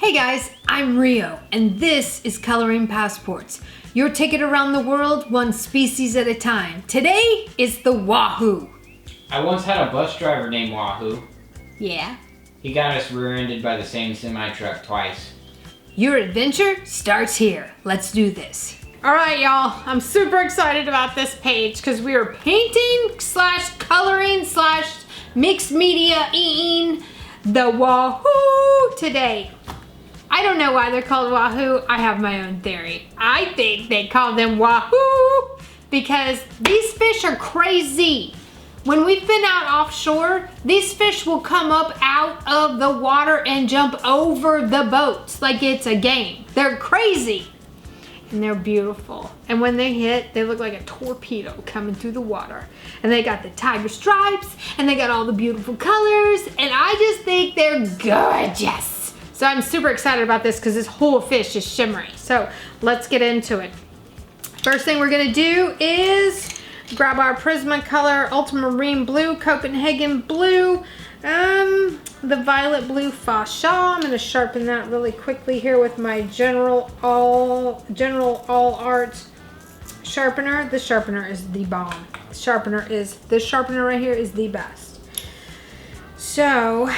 Hey guys, I'm Rio, and this is Coloring Passports, your ticket around the world, one species at a time. Today is the Wahoo. I once had a bus driver named Wahoo. Yeah? He got us rear-ended by the same semi-truck twice. Your adventure starts here. Let's do this. All right, y'all, I'm super excited about this page because we are painting / coloring / mixed media eating the Wahoo today. I don't know why they're called Wahoo. I have my own theory. I think they call them Wahoo because these fish are crazy. When we've been out offshore, these fish will come up out of the water and jump over the boats like it's a game. They're crazy and they're beautiful. And when they hit, they look like a torpedo coming through the water. And they got the tiger stripes and they got all the beautiful colors. And I just think they're gorgeous. So I'm super excited about this because this whole fish is shimmery. So let's get into it. First thing we're gonna do is grab our Prismacolor Ultramarine Blue, Copenhagen Blue, the Violet Blue Fascia. I'm gonna sharpen that really quickly here with my General All Art sharpener. This sharpener is the bomb. This sharpener right here is the best. So,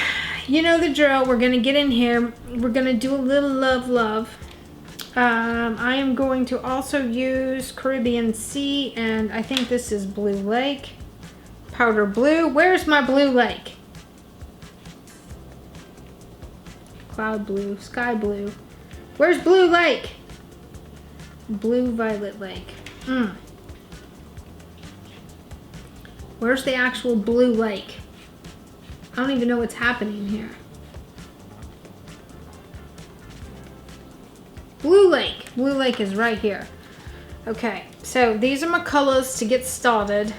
you know the drill. We're gonna get in here. We're gonna do a little love. I am going to also use Caribbean Sea, and I think this is Blue Lake. Powder blue. Where's my Blue Lake? Cloud blue, sky blue. Where's Blue Lake? Blue Violet Lake. Where's the actual Blue Lake? I don't even know what's happening here. Blue Lake. Blue Lake is right here. Okay, so these are my colors to get started.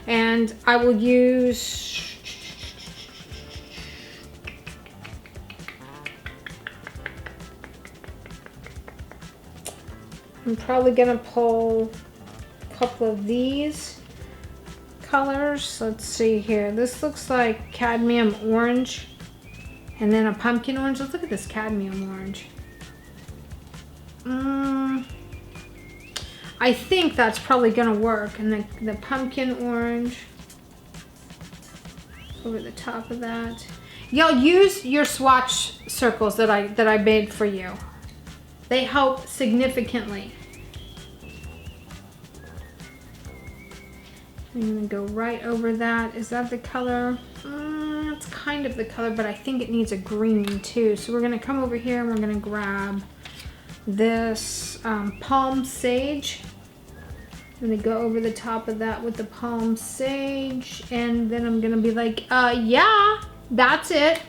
And I will use... I'm probably gonna pull a couple of these colors. Let's see here. This looks like cadmium orange and then a pumpkin orange. Let's look at this cadmium orange. I think that's probably gonna work. And the pumpkin orange over the top of that. Y'all use your swatch circles that I made for you. They help significantly. I'm gonna go right over that. Is that the color? It's kind of the color, but I think it needs a green too. So we're gonna come over here and we're gonna grab this palm sage. I'm gonna go over the top of that with the palm sage, and then I'm gonna be like, yeah, that's it.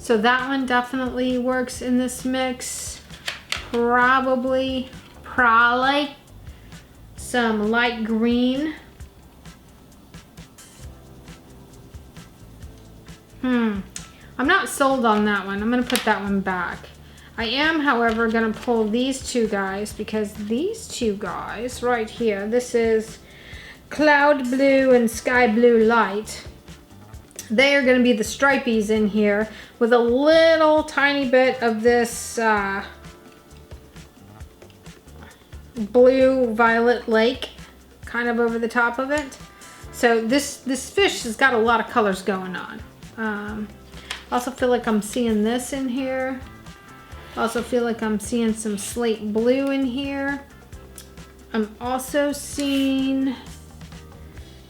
So that one definitely works in this mix. Probably some light green. I'm not sold on that one. I'm gonna put that one back. I am, however, gonna pull these two guys because these two guys right here, this is Cloud Blue and Sky Blue Light. They are gonna be the stripies in here with a little tiny bit of this Blue Violet Lake kind of over the top of it. So this fish has got a lot of colors going on. Also feel like I'm seeing this in here. Also feel like I'm seeing some slate blue in here. I'm also seeing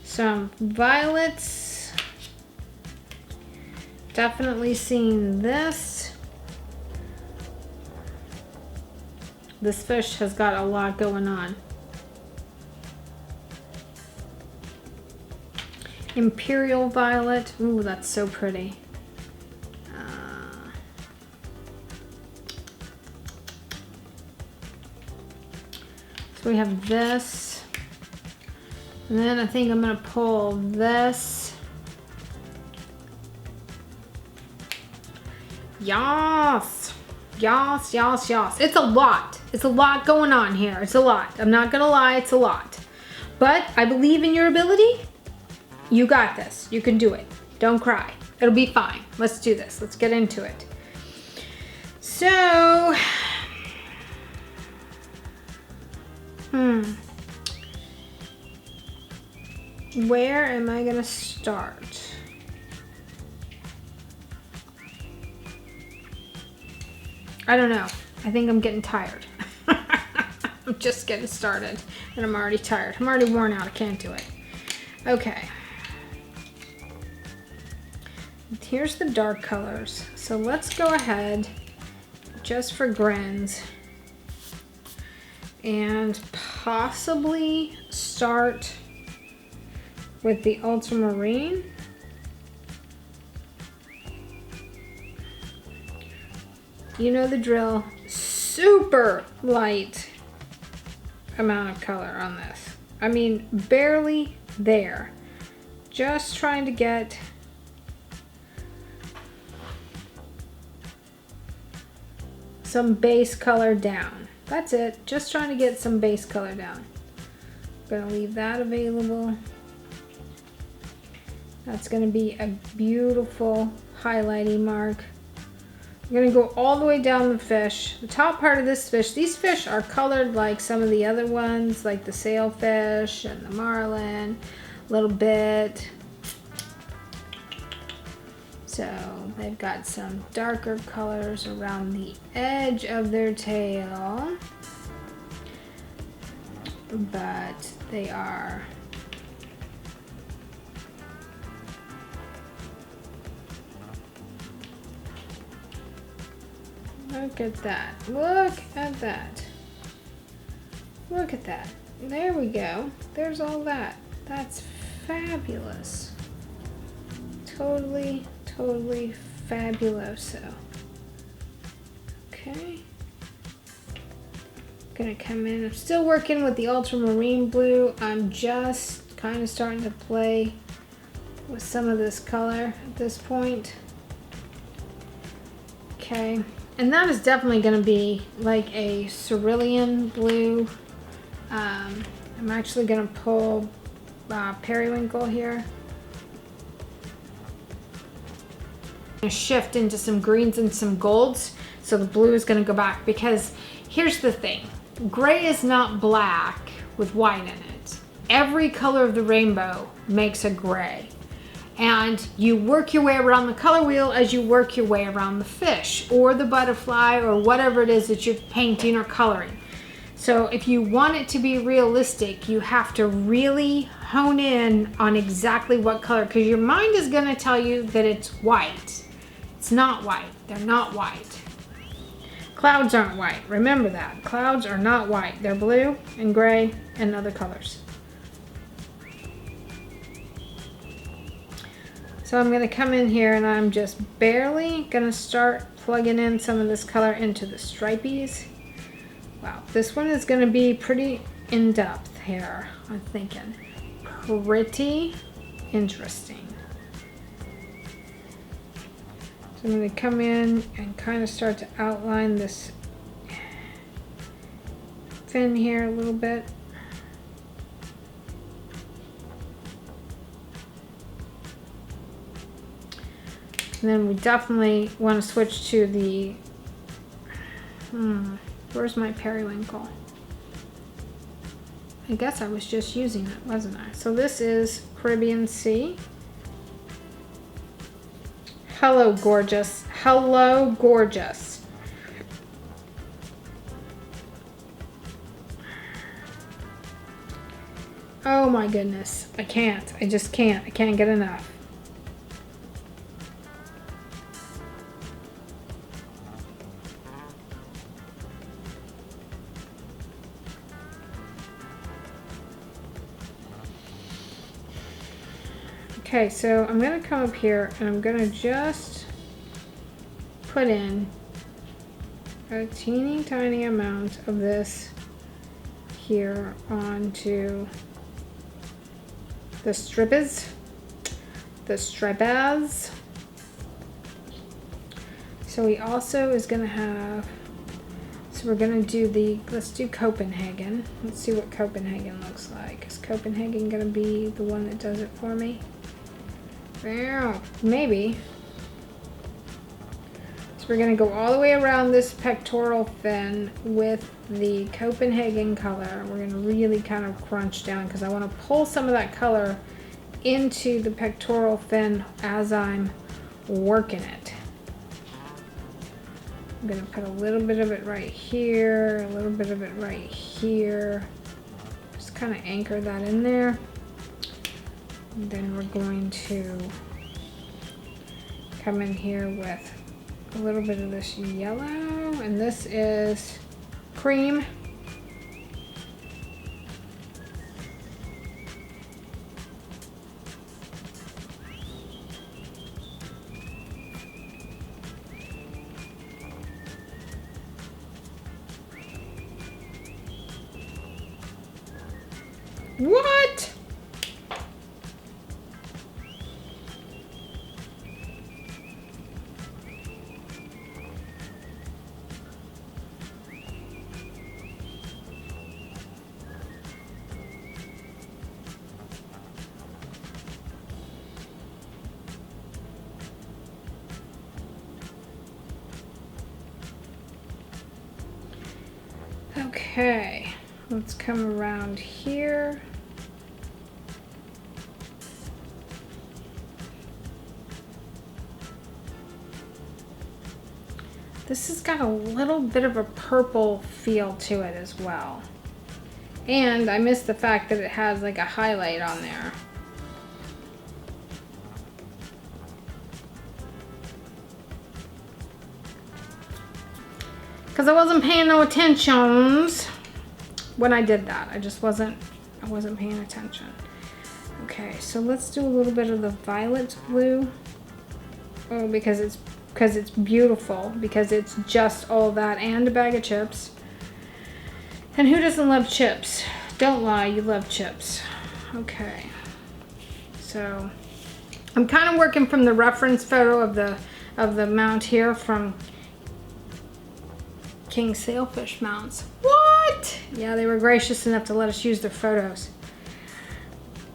some violets. Definitely seeing this. This fish has got a lot going on. Imperial violet. Ooh, that's so pretty. So we have this. And then I think I'm gonna pull this. Yas. Yas, yas, yas. It's a lot. It's a lot going on here. It's a lot. I'm not gonna lie, it's a lot. But I believe in your ability. You got this. You can do it. Don't cry. It'll be fine. Let's do this. Let's get into it. So, where am I gonna start? I don't know. I think I'm getting tired. I'm just getting started and I'm already tired. I'm already worn out. I can't do it. Okay. Here's the dark colors. So let's go ahead, just for grins, and possibly start with the ultramarine. You know the drill. Super light amount of color on this. I mean, barely there. Just trying to get some base color down. That's it. Just trying to get some base color down. Gonna leave that available. That's gonna be a beautiful highlighting mark. I'm gonna go all the way down the fish. The top part of this fish, these fish are colored like some of the other ones, like the sailfish and the marlin, a little bit. So they've got some darker colors around the edge of their tail, but they are look at that. Look at that. Look at that. There we go. There's all that. That's fabulous. Totally fabuloso. Okay. Gonna come in. I'm still working with the ultramarine blue. I'm just kind of starting to play with some of this color at this point. Okay. And that is definitely going to be like a cerulean blue. I'm actually going to pull periwinkle here. I'm going to shift into some greens and some golds. So the blue is going to go back, because here's the thing. Gray is not black with white in it. Every color of the rainbow makes a gray. And you work your way around the color wheel as you work your way around the fish or the butterfly or whatever it is that you're painting or coloring. So if you want it to be realistic, you have to really hone in on exactly what color, because your mind is going to tell you that it's white. It's not white. They're not white. Clouds aren't white. Remember that. Clouds are not white. They're blue and gray and other colors. So I'm going to come in here and I'm just barely going to start plugging in some of this color into the stripies. Wow, this one is going to be pretty in-depth here, I'm thinking. Pretty interesting. So I'm going to come in and kind of start to outline this fin here a little bit. And then we definitely want to switch to the, where's my periwinkle? I guess I was just using it, wasn't I? So this is Caribbean Sea. Hello, gorgeous. Hello, gorgeous. Oh my goodness. I can't. I just can't. I can't get enough. Okay, so I'm going to come up here and I'm going to just put in a teeny tiny amount of this here onto the stripes. So he also is going to have, so we're going to do the, let's do Copenhagen. Let's see what Copenhagen looks like. Is Copenhagen going to be the one that does it for me? Well, maybe. It's So we're gonna go all the way around this pectoral fin with the Copenhagen color. We're gonna really kind of crunch down because I want to pull some of that color into the pectoral fin as I'm working it. I'm gonna put a little bit of it right here, a little bit of it right here. Just kind of anchor that in there. And then we're going to come in here with a little bit of this yellow, and this is cream. What? Okay, let's come around here. This has got a little bit of a purple feel to it as well. And I missed the fact that it has like a highlight on there. Because I wasn't paying no attention when I did that. I wasn't paying attention. Okay, so let's do a little bit of the violet blue. Oh, because it's beautiful, because it's just all that and a bag of chips. And who doesn't love chips? Don't lie, you love chips. Okay, so I'm kind of working from the reference photo of the mount here from King Sailfish mounts. What? Yeah, they were gracious enough to let us use their photos.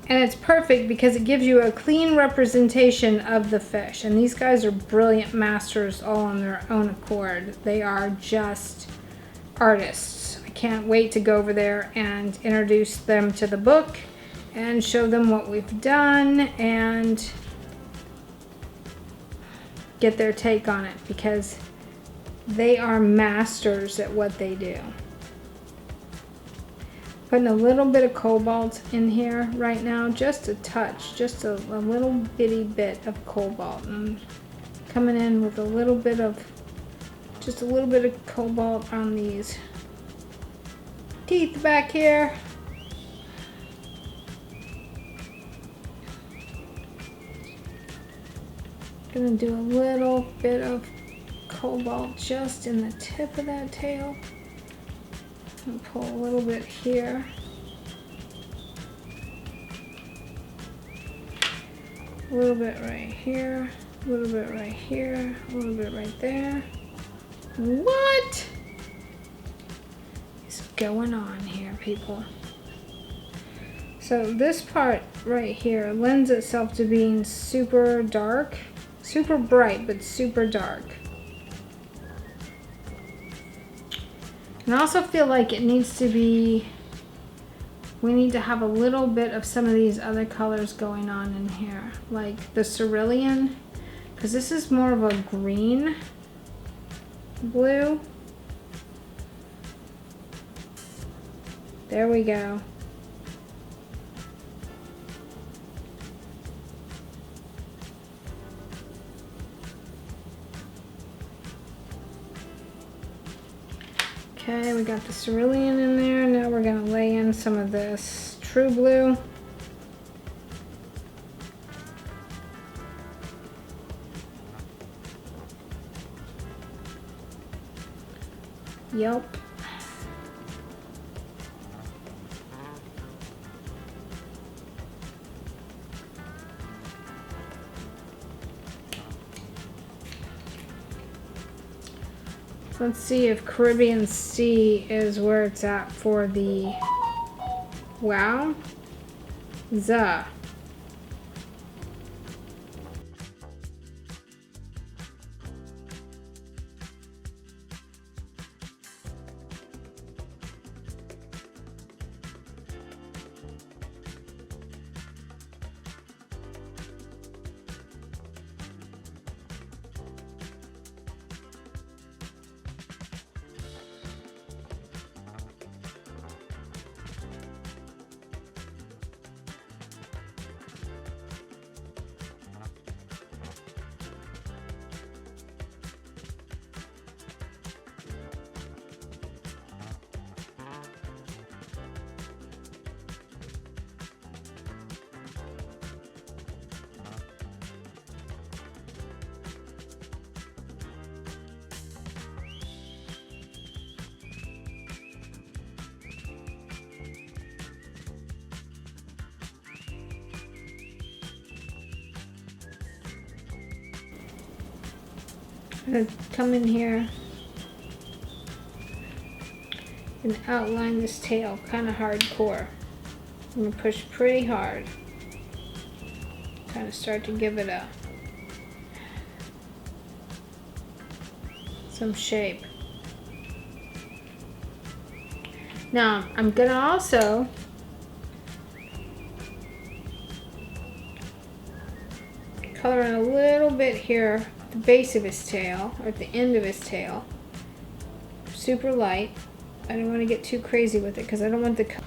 And it's perfect because it gives you a clean representation of the fish. And these guys are brilliant masters all on their own accord. They are just artists. I can't wait to go over there and introduce them to the book and show them what we've done and get their take on it, because they are masters at what they do. Putting a little bit of cobalt in here right now, just a touch, just a little bitty bit of cobalt. And coming in with a little bit of, just a little bit of cobalt on these teeth back here. Gonna do a little bit of cobalt just in the tip of that tail. And pull a little bit here. A little bit right here. A little bit right here. A little bit right there. What is going on here, people? So this part right here lends itself to being super dark. Super bright, but super dark. And I also feel like it needs to be, we need to have a little bit of some of these other colors going on in here. Like the cerulean, because this is more of a green blue. There we go. Okay, we got the cerulean in there. Now we're going to lay in some of this true blue. Yep. Let's see if Caribbean Sea is where it's at for the wow. Za. I'm gonna come in here and outline this tail kind of hardcore. I'm gonna push pretty hard. Kind of start to give it some shape. Now I'm gonna also color in a little bit here at the base of his tail, or at the end of his tail. Super light. I don't want to get too crazy with it because I don't want the color.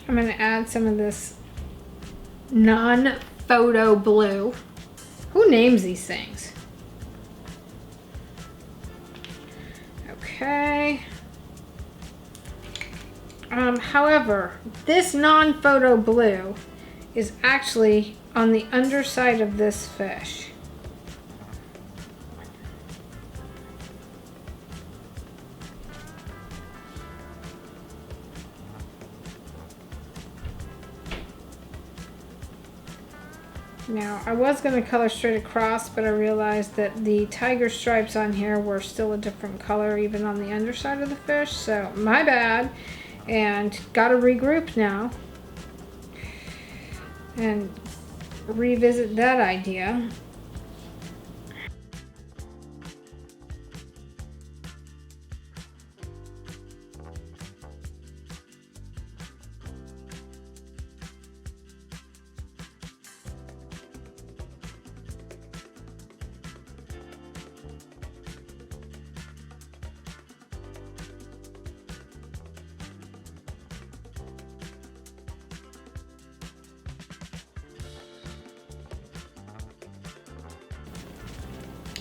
I'm going to add some of this non-photo blue. Who names these things? Okay. However, this non-photo blue is actually on the underside of this fish. Now, I was going to color straight across, but I realized that the tiger stripes on here were still a different color even on the underside of the fish, so my bad. And gotta regroup now and revisit that idea.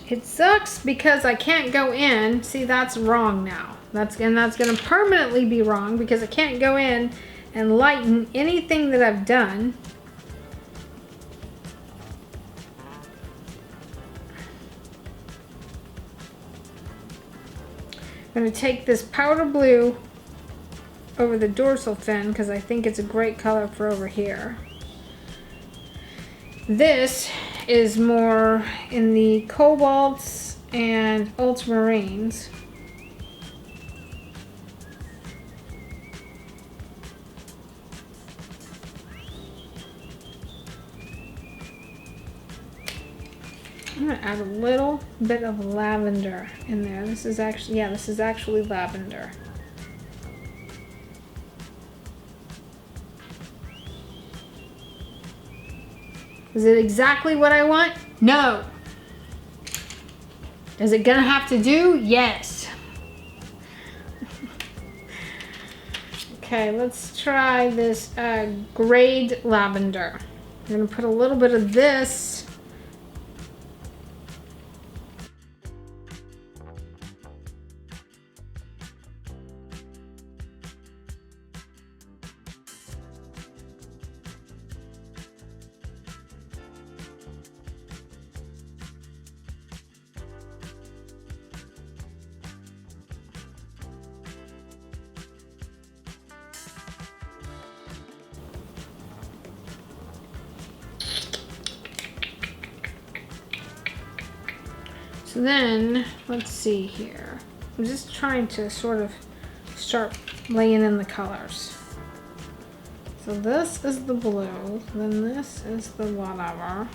It sucks because I can't go in. See, that's wrong now. That's gonna permanently be wrong because I can't go in and lighten anything that I've done. I'm gonna take this powder blue over the dorsal fin because I think it's a great color for over here. This is more in the cobalts and ultramarines. I'm gonna add a little bit of lavender in there. This is actually lavender. Is it exactly what I want? No. Is it gonna have to do? Yes. Okay, let's try this grade lavender. I'm gonna put a little bit of this. So then, let's see here. I'm just trying to sort of start laying in the colors. So this is the blue, then this is the whatever.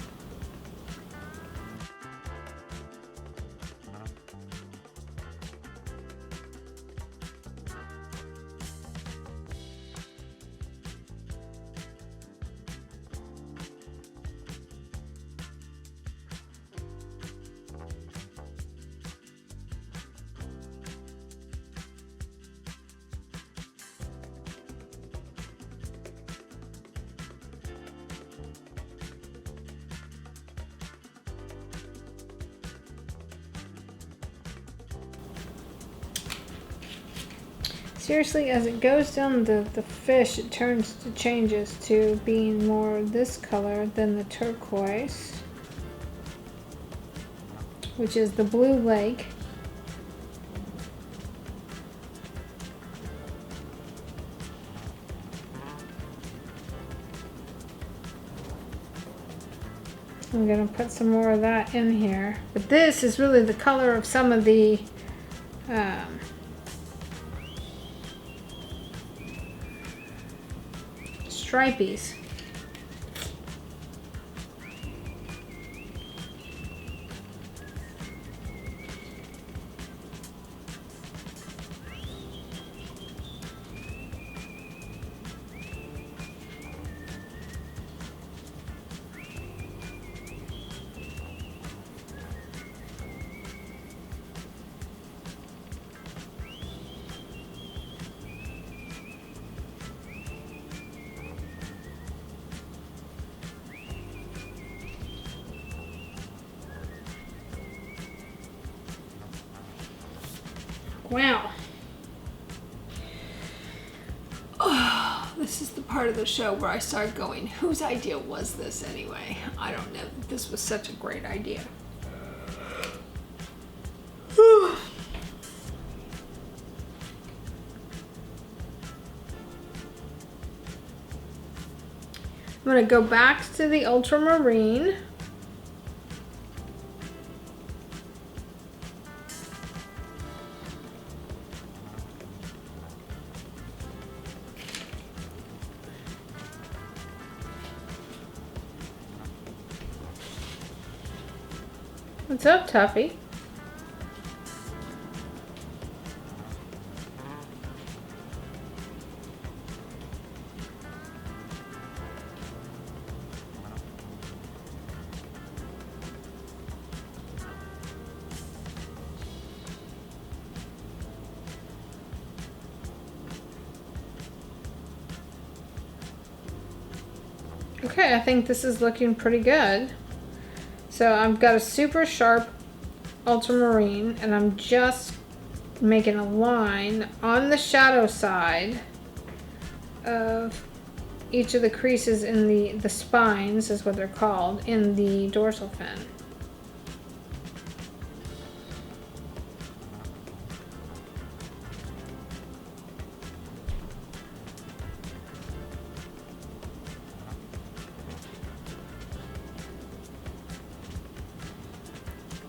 Seriously, as it goes down the fish, it changes to being more this color than the turquoise, which is the blue lake. I'm gonna put some more of that in here. But this is really the color of some of the stripies. Wow. Oh, this is the part of the show where I start going, whose idea was this anyway? I don't know. This was such a great idea. I'm going to go back to the ultramarine. What's up, Tuffy? Okay, I think this is looking pretty good. So I've got a super sharp ultramarine and I'm just making a line on the shadow side of each of the creases in the spines, is what they're called, in the dorsal fin.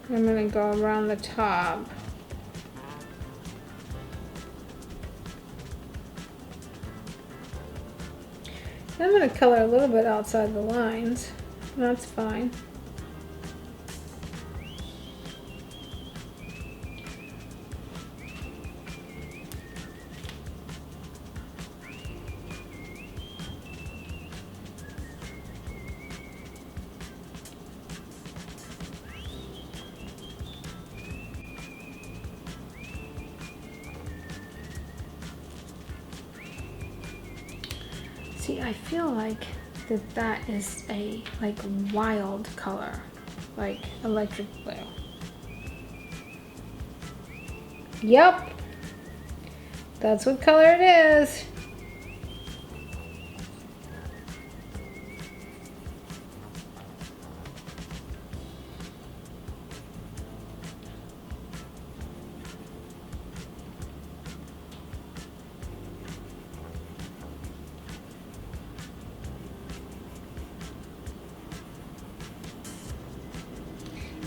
I'm going to go around the top. I'm going to color a little bit outside the lines. That's fine. See, I feel like that is a wild color, like electric blue. Yep, that's what color it is.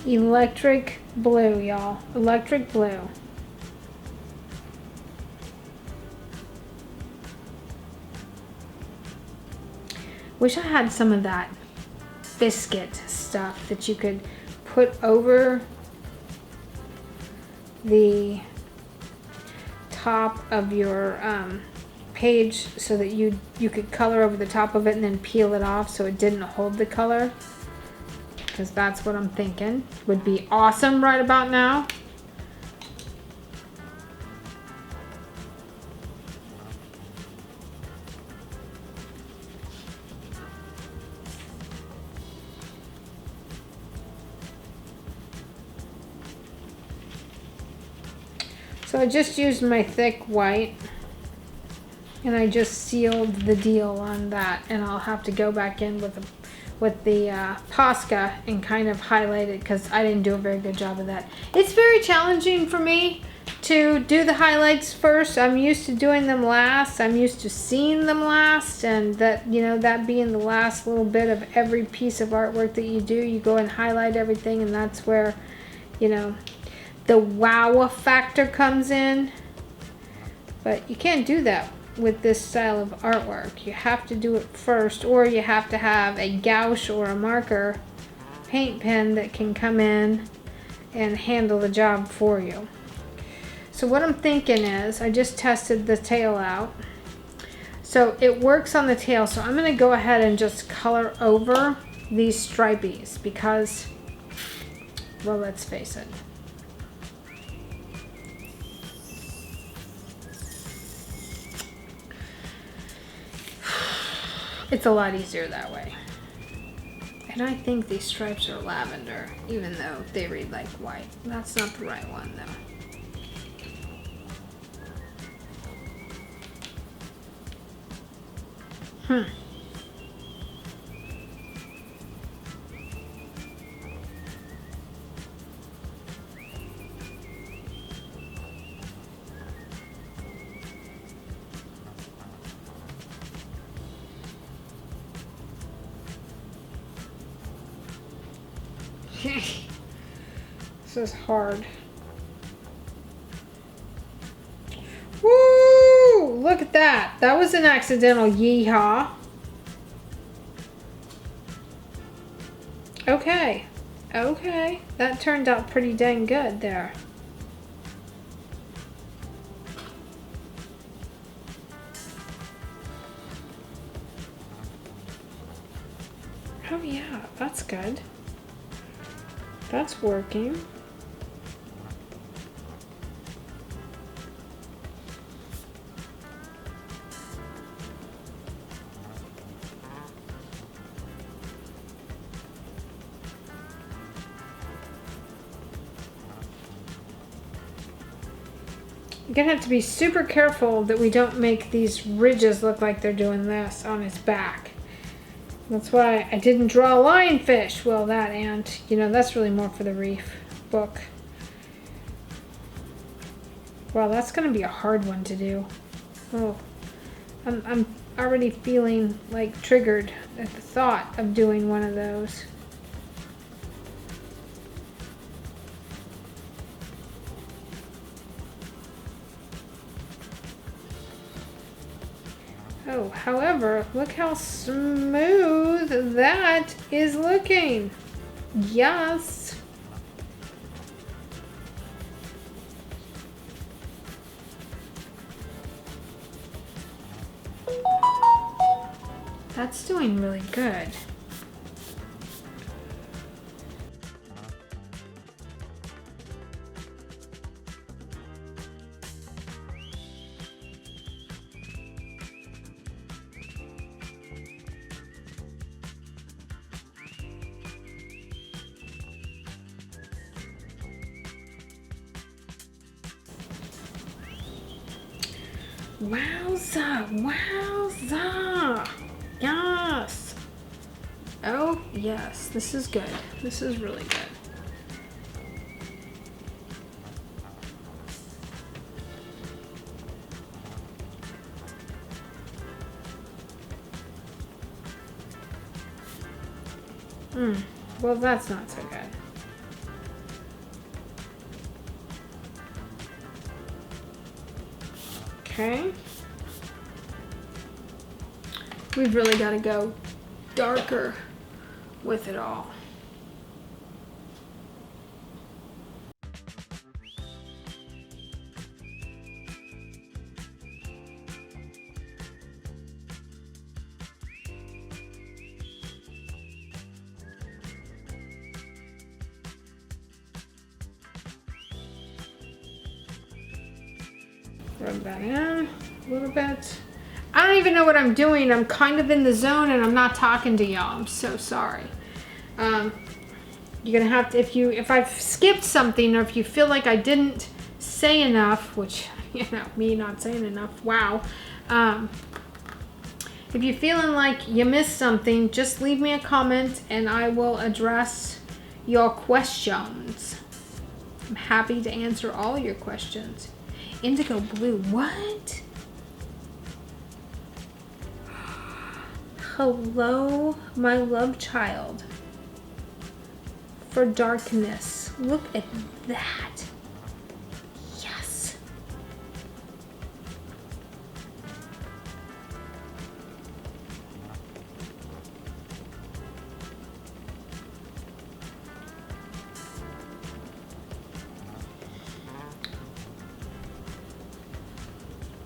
Electric blue, y'all. Electric blue. Wish I had some of that biscuit stuff that you could put over the top of your page so that you could color over the top of it and then peel it off so it didn't hold the color. Because that's what I'm thinking would be awesome right about now. So I just used my thick white and I just sealed the deal on that, and I'll have to go back in with with the Posca and kind of highlight it because I didn't do a very good job of that. It's very challenging for me to do the highlights first. I'm used to doing them last. I'm used to seeing them last, and that, you know, that being the last little bit of every piece of artwork that you do, you go and highlight everything, and that's where, you know, the wow factor comes in. But you can't do that with this style of artwork. You have to do it first, or you have to have a gouache or a marker paint pen that can come in and handle the job for you. So what I'm thinking is, I just tested the tail out. So it works on the tail. So I'm going to go ahead and just color over these stripies because, well, let's face it. It's a lot easier that way. And I think these stripes are lavender, even though they read like white. That's not the right one though. This is hard. Woo! Look at that. That was an accidental yeehaw. Okay. Okay. That turned out pretty dang good there. Oh yeah, that's good. That's working. You're gonna have to be super careful that we don't make these ridges look like they're doing this on its back. That's why I didn't draw a lionfish. Well, that, and, you know, that's really more for the reef book. Wow, that's gonna be a hard one to do. Oh, I'm already feeling like triggered at the thought of doing one of those. Oh, however, look how smooth that is looking. Yes. That's doing really good. Wowza, wowza. Yes. Oh, yes, this is good. This is really good. Well, that's not so good. Okay. We've really got to go darker with it all. Rub that in a little bit. I don't even know what I'm doing. I'm kind of in the zone and I'm not talking to y'all. I'm so sorry. You're gonna have to, if I've skipped something, or if you feel like I didn't say enough, which, you know, me not saying enough, wow. If you're feeling like you missed something, just leave me a comment and I will address your questions. I'm happy to answer all your questions. Indigo blue, what? Hello, my love child. For darkness, look at that. Yes.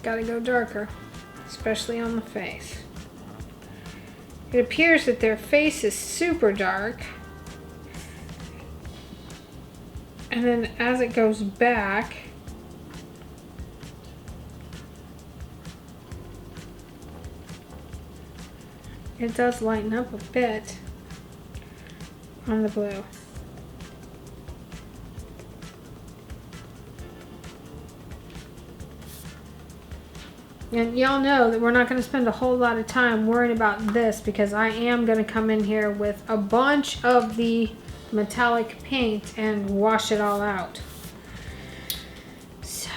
Gotta go darker, especially on the face. It appears that their face is super dark. And then as it goes back, it does lighten up a bit on the blue. And y'all know that we're not going to spend a whole lot of time worrying about this because I am going to come in here with a bunch of the metallic paint and wash it all out. So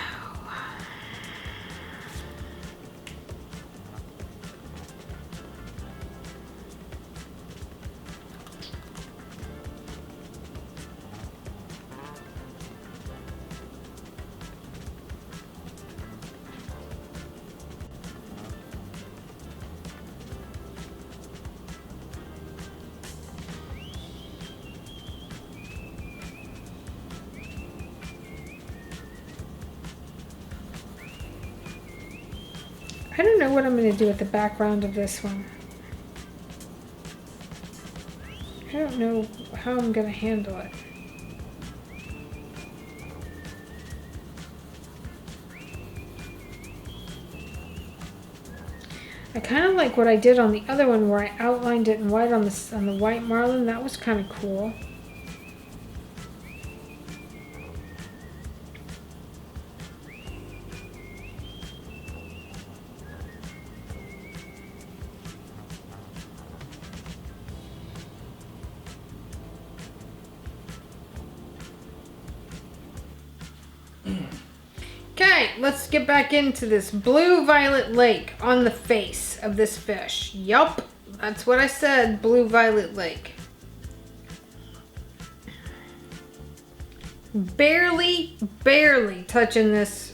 I don't know what I'm going to do with the background of this one. I don't know how I'm going to handle it. I kind of like what I did on the other one where I outlined it in white on the white marlin. That was kind of cool. Okay, let's get back into this blue-violet lake on the face of this fish. Yup, that's what I said, blue-violet lake. Barely touching this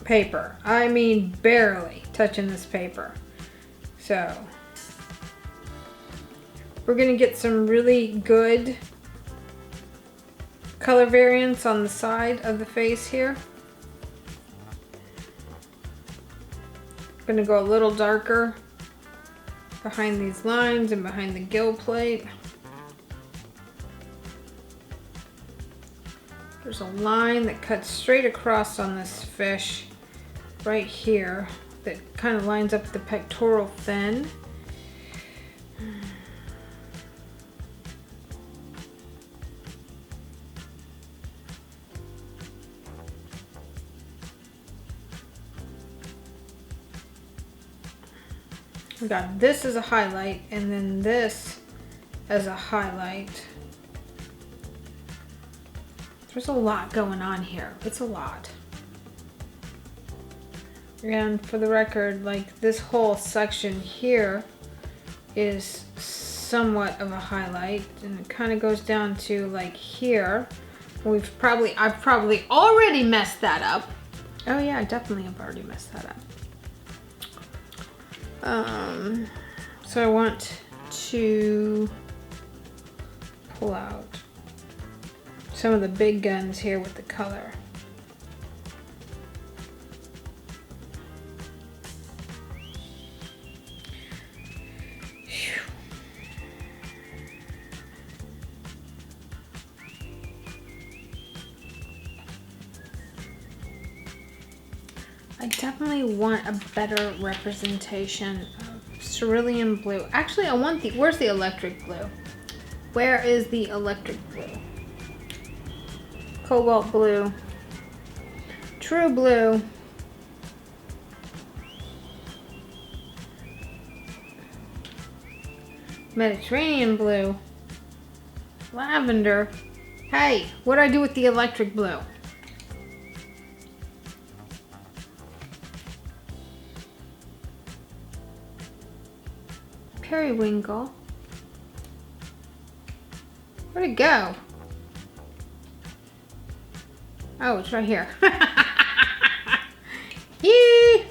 paper. I mean barely touching this paper. So, we're going to get some really good color variance on the side of the face here. I'm going to go a little darker behind these lines and behind the gill plate. There's a line that cuts straight across on this fish right here that kind of lines up the pectoral fin. We got this as a highlight and then this as a highlight. There's a lot going on here. It's a lot. And for the record, like this whole section here is somewhat of a highlight and it kind of goes down to like here. I've probably already messed that up. Oh yeah, I definitely have already messed that up. So I want to pull out some of the big guns here with the color. Whew. I definitely want a better representation of cerulean blue. Actually, I want where's the electric blue? Where is the electric blue? Cobalt blue. True blue. Mediterranean blue. Lavender. Hey, what do I do with the electric blue? Periwinkle. Where'd it go? Oh, it's right here. Yee!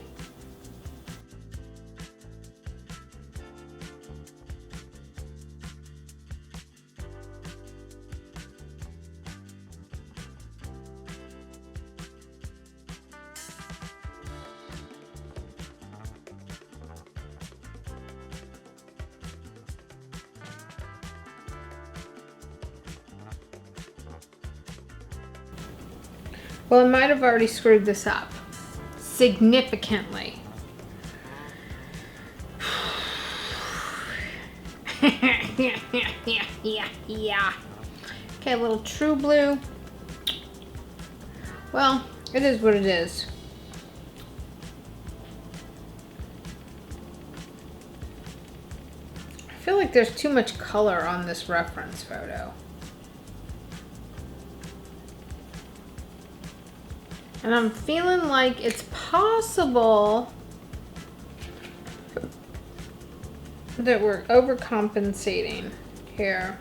Well, I might have already screwed this up significantly. Yeah. Okay, a little true blue. Well, it is what it is. I feel like there's too much color on this reference photo. And I'm feeling like it's possible that we're overcompensating here.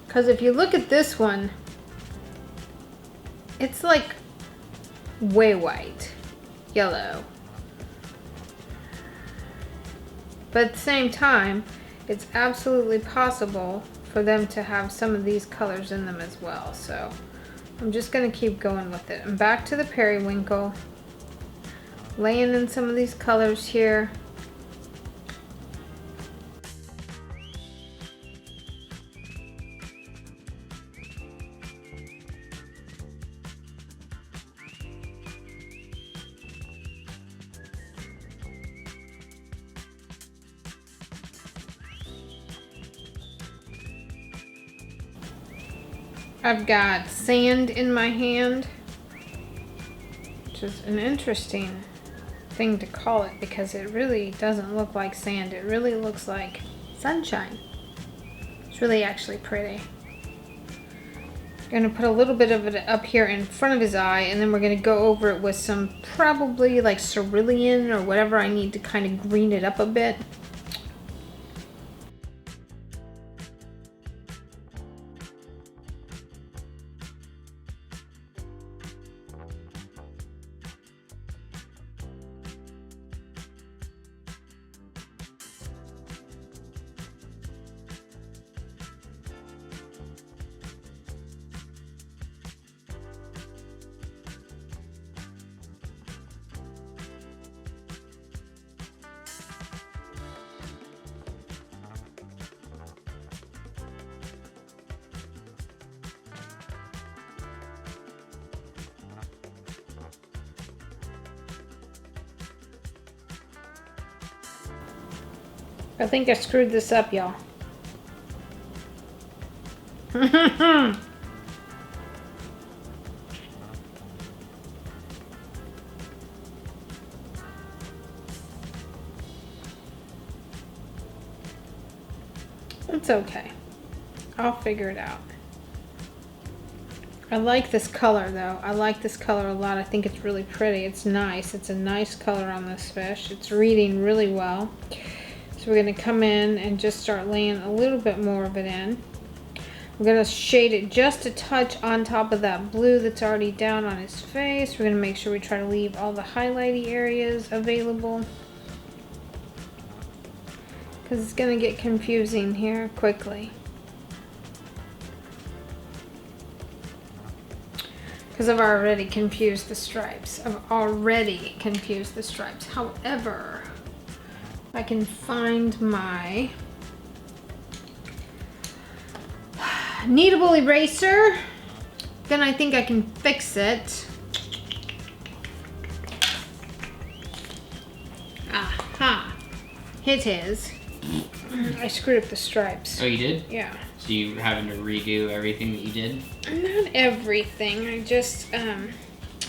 Because if you look at this one, it's like way white, yellow. But at the same time, it's absolutely possible for them to have some of these colors in them as well. So I'm just gonna keep going with it. I'm back to the periwinkle, laying in some of these colors here. I've got sand in my hand, which is an interesting thing to call it because it really doesn't look like sand. It really looks like sunshine. It's really actually pretty. I'm gonna put a little bit of it up here in front of his eye, and then we're gonna go over it with some probably like cerulean or whatever I need to kind of green it up a bit. I think I screwed this up, y'all. It's okay. I'll figure it out. I like this color though. I like this color a lot. I think it's really pretty. It's nice. It's a nice color on this fish. It's reading really well. So we're going to come in and just start laying a little bit more of it in. We're going to shade it just a touch on top of that blue that's already down on his face. We're going to make sure we try to leave all the highlighty areas available, because it's going to get confusing here quickly. Because I've already confused the stripes. However, I can find my kneadable eraser, then I think I can fix it. Aha! It is. I screwed up the stripes. Oh, you did? Yeah. So you having to redo everything that you did? Not everything. I just Did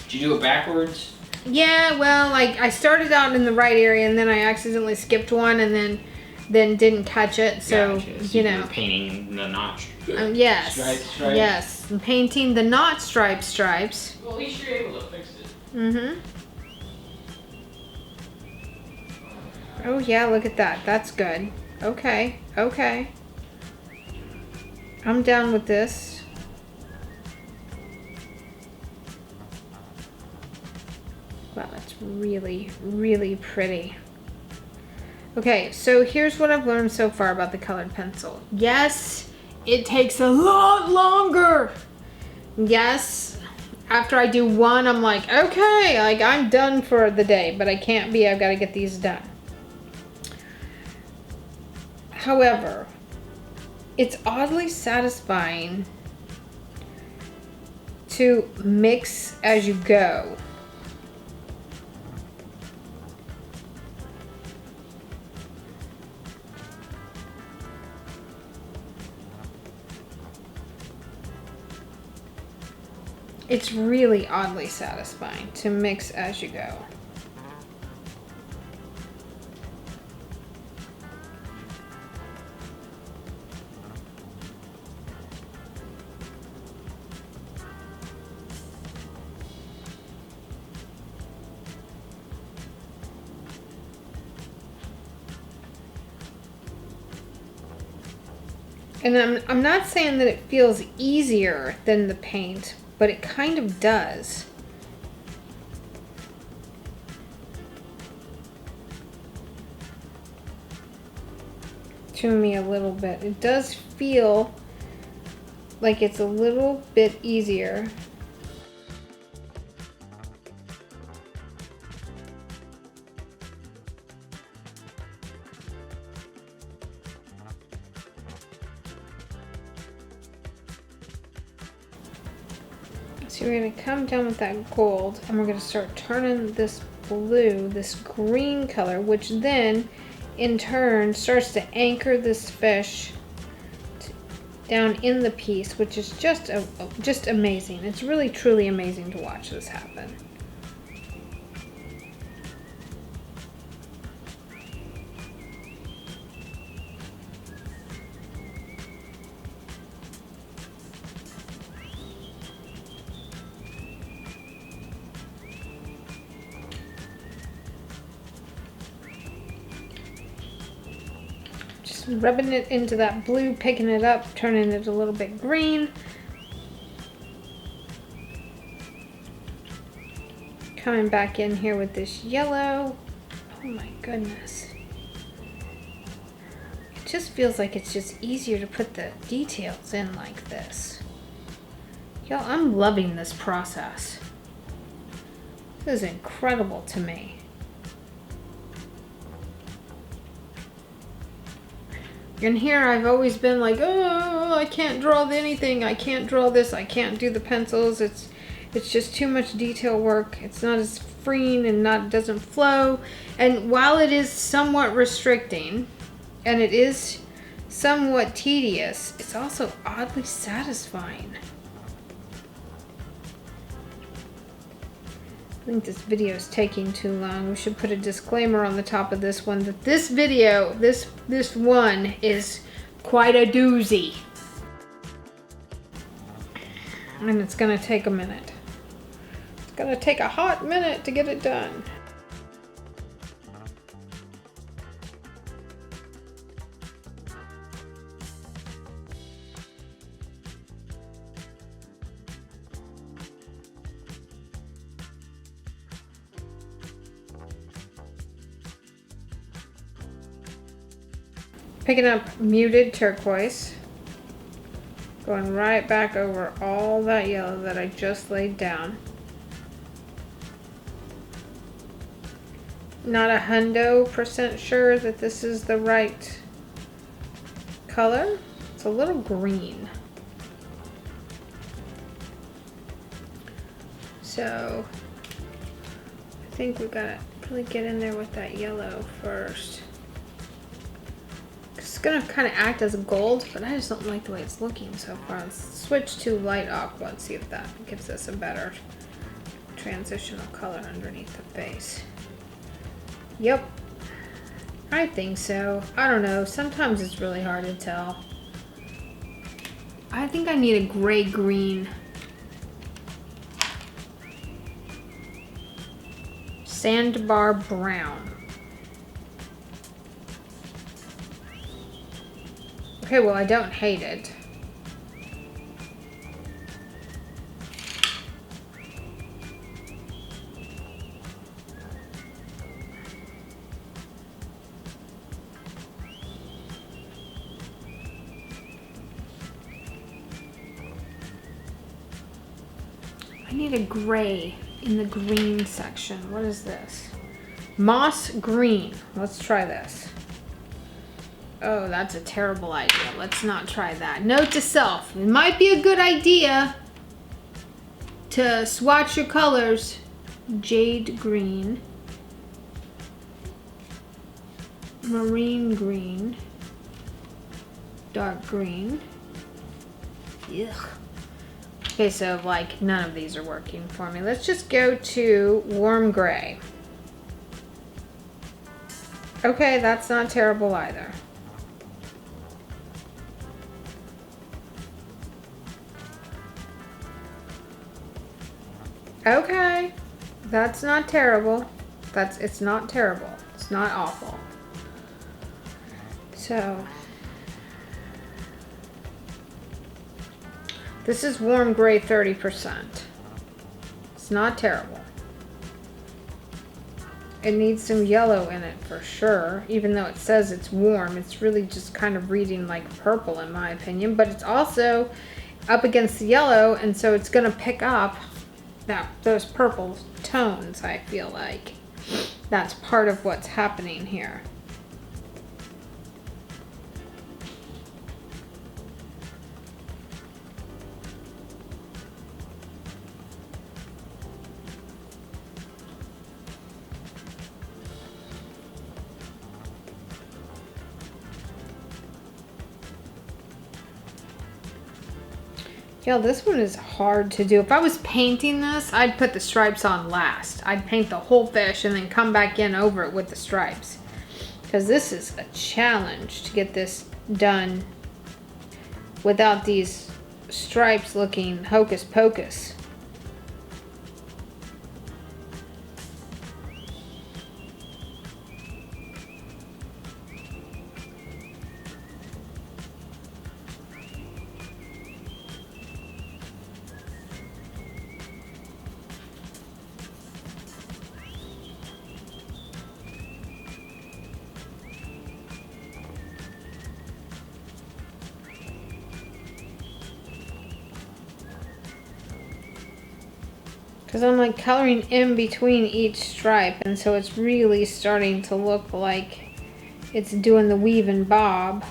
you do it backwards? Yeah, well, like I started out in the right area and then I accidentally skipped one and then didn't catch it. So, Gotcha. you know. You're painting the notch. Yes. Stripes. Yes. I'm painting the not stripes. Well, at least you're able to fix it. Mm-hmm. Oh yeah, look at that. That's good. Okay. Okay. I'm down with this. Wow, that's really, really pretty. Okay, so here's what I've learned so far about the colored pencil. Yes, it takes a lot longer. Yes, after I do one, I'm like, okay, like I'm done for the day, but I can't be. I've got to get these done. However, it's oddly satisfying to mix as you go. It's really oddly satisfying to mix as you go. And I'm not saying that it feels easier than the paint, but it kind of does. To me a little bit. It does feel like it's a little bit easier. So we're going to come down with that gold and we're going to start turning this blue, this green color, which then in turn starts to anchor this fish down in the piece, which is just amazing. It's really truly amazing to watch this happen. Rubbing it into that blue, picking it up, turning it a little bit green. Coming back in here with this yellow. Oh my goodness. It just feels like it's just easier to put the details in like this. Y'all, I'm loving this process. This is incredible to me. And here I've always been like, oh, I can't draw anything. I can't draw this. I can't do the pencils. It's just too much detail work. It's not as freeing and doesn't flow. And while it is somewhat restricting and it is somewhat tedious, it's also oddly satisfying. I think this video is taking too long. We should put a disclaimer on the top of this one that this video, this one is quite a doozy. And it's gonna take a minute. It's gonna take a hot minute to get it done. Picking up muted turquoise, going right back over all that yellow that I just laid down. Not 100% sure that this is the right color. It's a little green. So I think we gotta really get in there with that yellow first. It's gonna kind of act as gold, but I just don't like the way it's looking so far. Let's switch to light aqua and see if that gives us a better transitional color underneath the face. Yep. I think so. I don't know. Sometimes it's really hard to tell. I think I need a gray-green. Sandbar brown. Okay, well, I don't hate it. I need a gray in the green section. What is this? Moss green. Let's try this. Oh, that's a terrible idea. Let's not try that. Note to self, it might be a good idea to swatch your colors. Jade green, marine green, dark green. Ugh. Okay, so like none of these are working for me. Let's just go to warm gray. Okay, that's not terrible either. Okay, that's not terrible. It's not terrible. It's not awful. So this is warm gray 30%. It's not terrible. It needs some yellow in it for sure. Even though it says it's warm, it's really just kind of reading like purple in my opinion. But it's also up against the yellow, and so it's going to pick up those purple tones, I feel like. That's part of what's happening here. Yeah, this one is hard to do. If I was painting this, I'd put the stripes on last. I'd paint the whole fish and then come back in over it with the stripes. Because this is a challenge to get this done without these stripes looking hocus pocus. Because I'm like coloring in between each stripe, and so it's really starting to look like it's doing the weave and bob.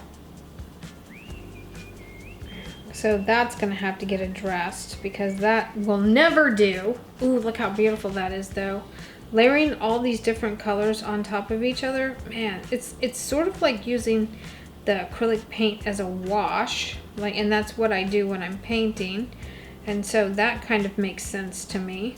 So that's going to have to get addressed because that will never do. Ooh, look how beautiful that is though. Layering all these different colors on top of each other, man, it's sort of like using the acrylic paint as a wash, and that's what I do when I'm painting. And so that kind of makes sense to me.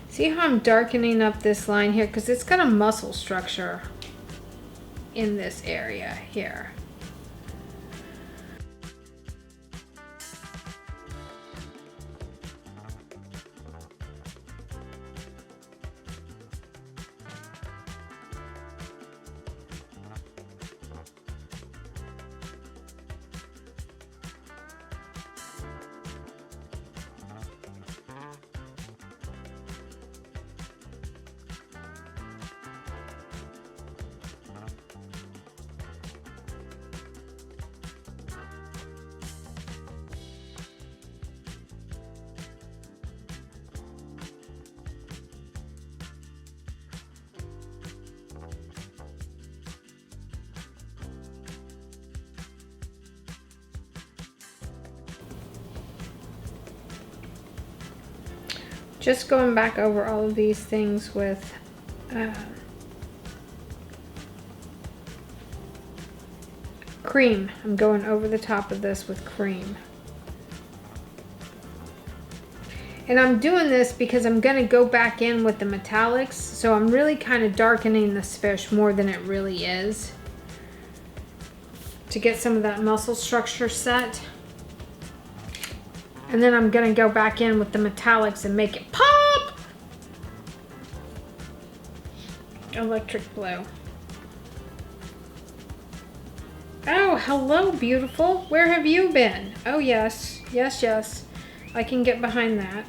See how I'm darkening up this line here? Because it's got a muscle structure in this area here. Just going back over all of these things with cream. I'm going over the top of this with cream. And I'm doing this because I'm gonna go back in with the metallics, so I'm really kind of darkening this fish more than it really is to get some of that muscle structure set. And then I'm gonna go back in with the metallics and make it pop! Electric blue. Oh, hello, beautiful. Where have you been? Oh, yes. Yes, yes. I can get behind that.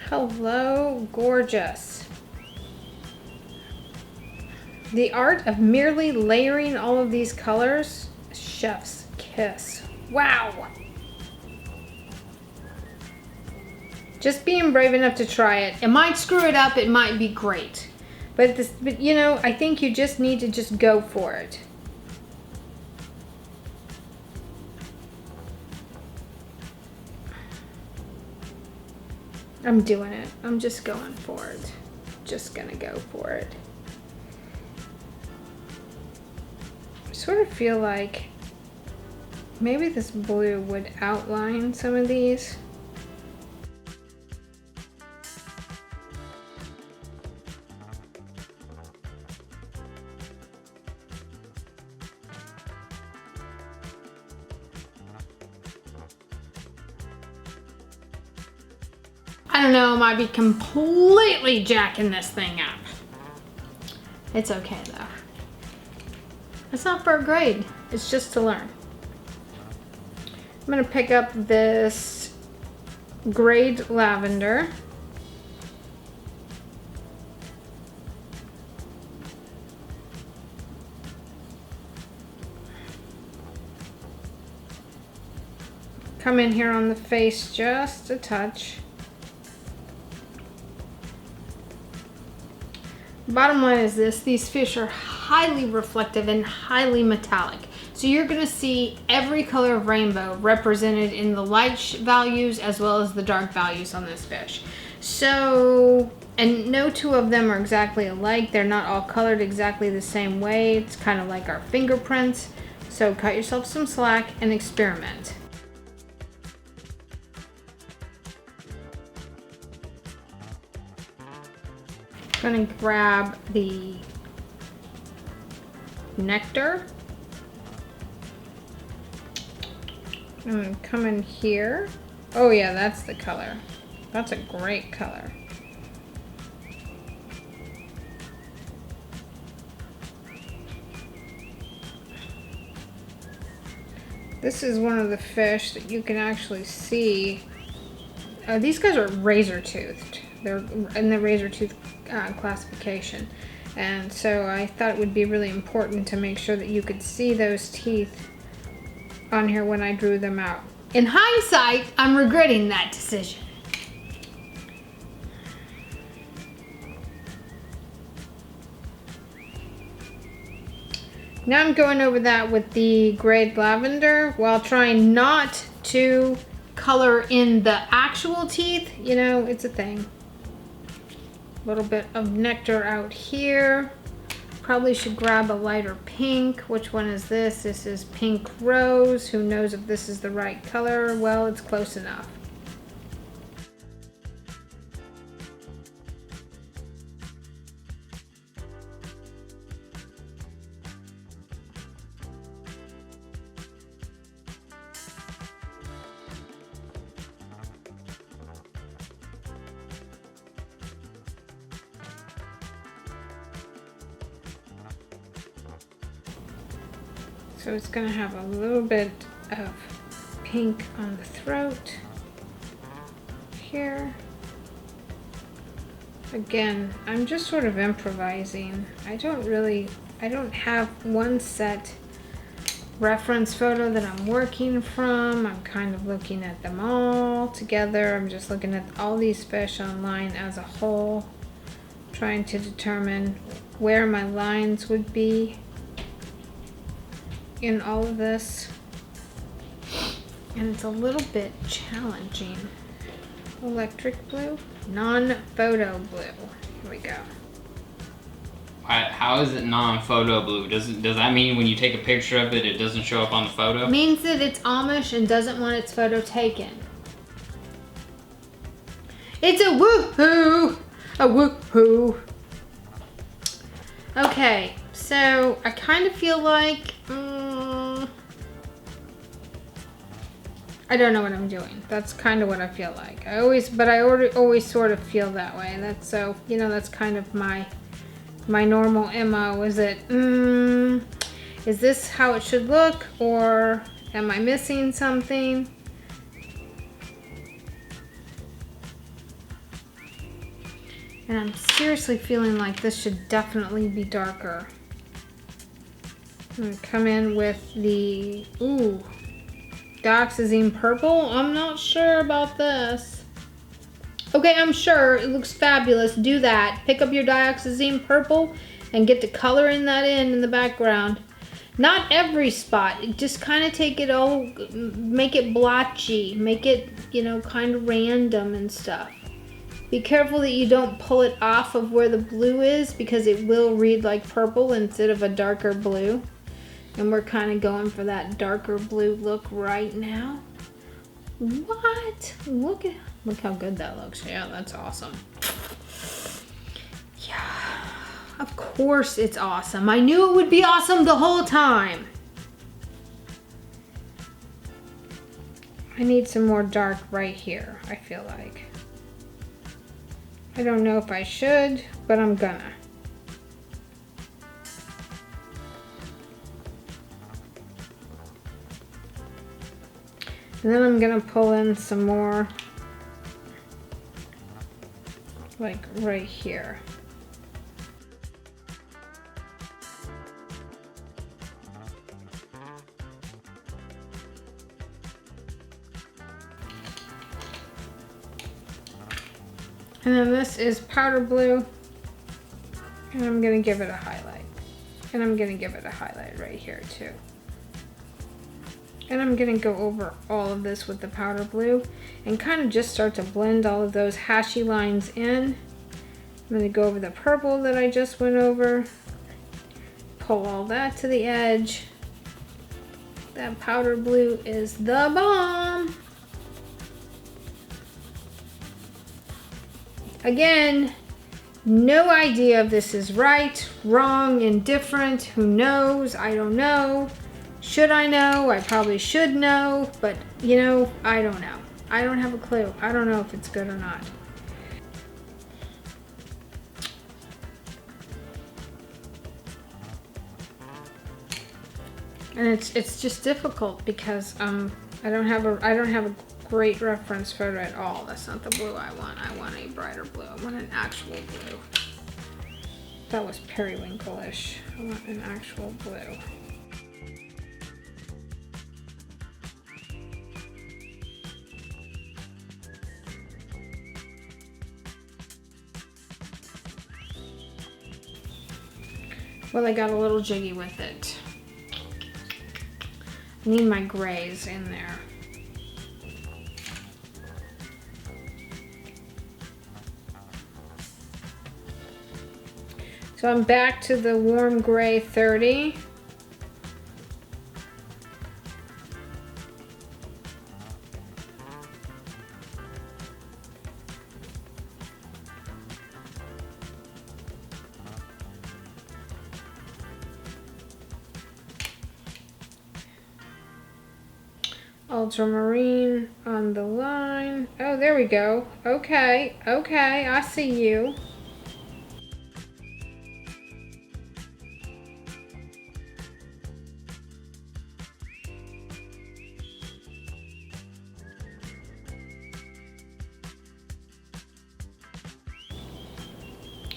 Hello, gorgeous. The art of merely layering all of these colors, chef's kiss. Wow. Just being brave enough to try it. It might screw it up, it might be great. But you know, I think you just need to just go for it. I'm doing it. I'm just going for it. Just gonna go for it. I sort of feel like maybe this blue would outline some of these. I don't know, I might be completely jacking this thing up. It's okay though. It's not for a grade, it's just to learn. I'm gonna pick up this grade lavender. Come in here on the face just a touch. Bottom line is this, these fish are highly reflective and highly metallic. So you're gonna see every color of rainbow represented in the light values as well as the dark values on this fish. So, and no two of them are exactly alike. They're not all colored exactly the same way. It's kind of like our fingerprints. So cut yourself some slack and experiment. I'm gonna grab the nectar. I'm gonna come in here. Oh yeah, that's the color. That's a great color. This is one of the fish that you can actually see. These guys are razor toothed. They're in the razor tooth classification. And so I thought it would be really important to make sure that you could see those teeth on here when I drew them out. In hindsight, I'm regretting that decision. Now I'm going over that with the grade lavender while trying not to color in the actual teeth. You know, it's a thing. A little bit of nectar out here. Probably should grab a lighter pink. Which one is this? This is pink rose. Who knows if this is the right color? Well, it's close enough. So it's going to have a little bit of pink on the throat here. Again, I'm just sort of improvising. I don't have one set reference photo that I'm working from. I'm kind of looking at them all together. I'm just looking at all these fish online as a whole, trying to determine where my lines would be. in all of this. And it's a little bit challenging. Electric blue, non-photo blue. Here we go. How is it non-photo blue? Does that mean when you take a picture of it, it doesn't show up on the photo? It means that it's Amish and doesn't want its photo taken. It's a woohoo! A woohoo! Okay, so I kind of feel like I don't know what I'm doing. That's kind of what I feel like. I always sort of feel that way. That's so, you know, that's kind of my normal MO. Is this how it should look, or am I missing something? And I'm seriously feeling like this should definitely be darker. I'm gonna come in with the, dioxazine purple. I'm not sure about this. Okay, I'm sure. It looks fabulous. Do that. Pick up your dioxazine purple and get to coloring that in the background. Not every spot. Just kind of take it all, make it blotchy. Make it, you know, kind of random and stuff. Be careful that you don't pull it off of where the blue is, because it will read like purple instead of a darker blue. And we're kind of going for that darker blue look right now. What? Look how good that looks. Yeah, that's awesome. Yeah, of course it's awesome. I knew it would be awesome the whole time. I need some more dark right here, I feel like. I don't know if I should, but I'm gonna. And then I'm gonna pull in some more, like right here. And then this is powder blue, and I'm gonna give it a highlight. And I'm gonna give it a highlight right here too. And I'm gonna go over all of this with the powder blue and kind of just start to blend all of those hashy lines in. I'm gonna go over the purple that I just went over, pull all that to the edge. That powder blue is the bomb. Again, no idea if this is right, wrong, indifferent, who knows, I don't know. Should I know? I probably should know, but you know, I don't know. I don't have a clue. I don't know if it's good or not. And it's just difficult because I don't have a great reference photo at all. That's not the blue I want. I want a brighter blue. I want an actual blue. That was periwinkle-ish. I want an actual blue. Well, I got a little jiggy with it. I need my grays in there. So I'm back to the warm gray 30. Ultramarine on the line. Oh, there we go. Okay, okay, I see you.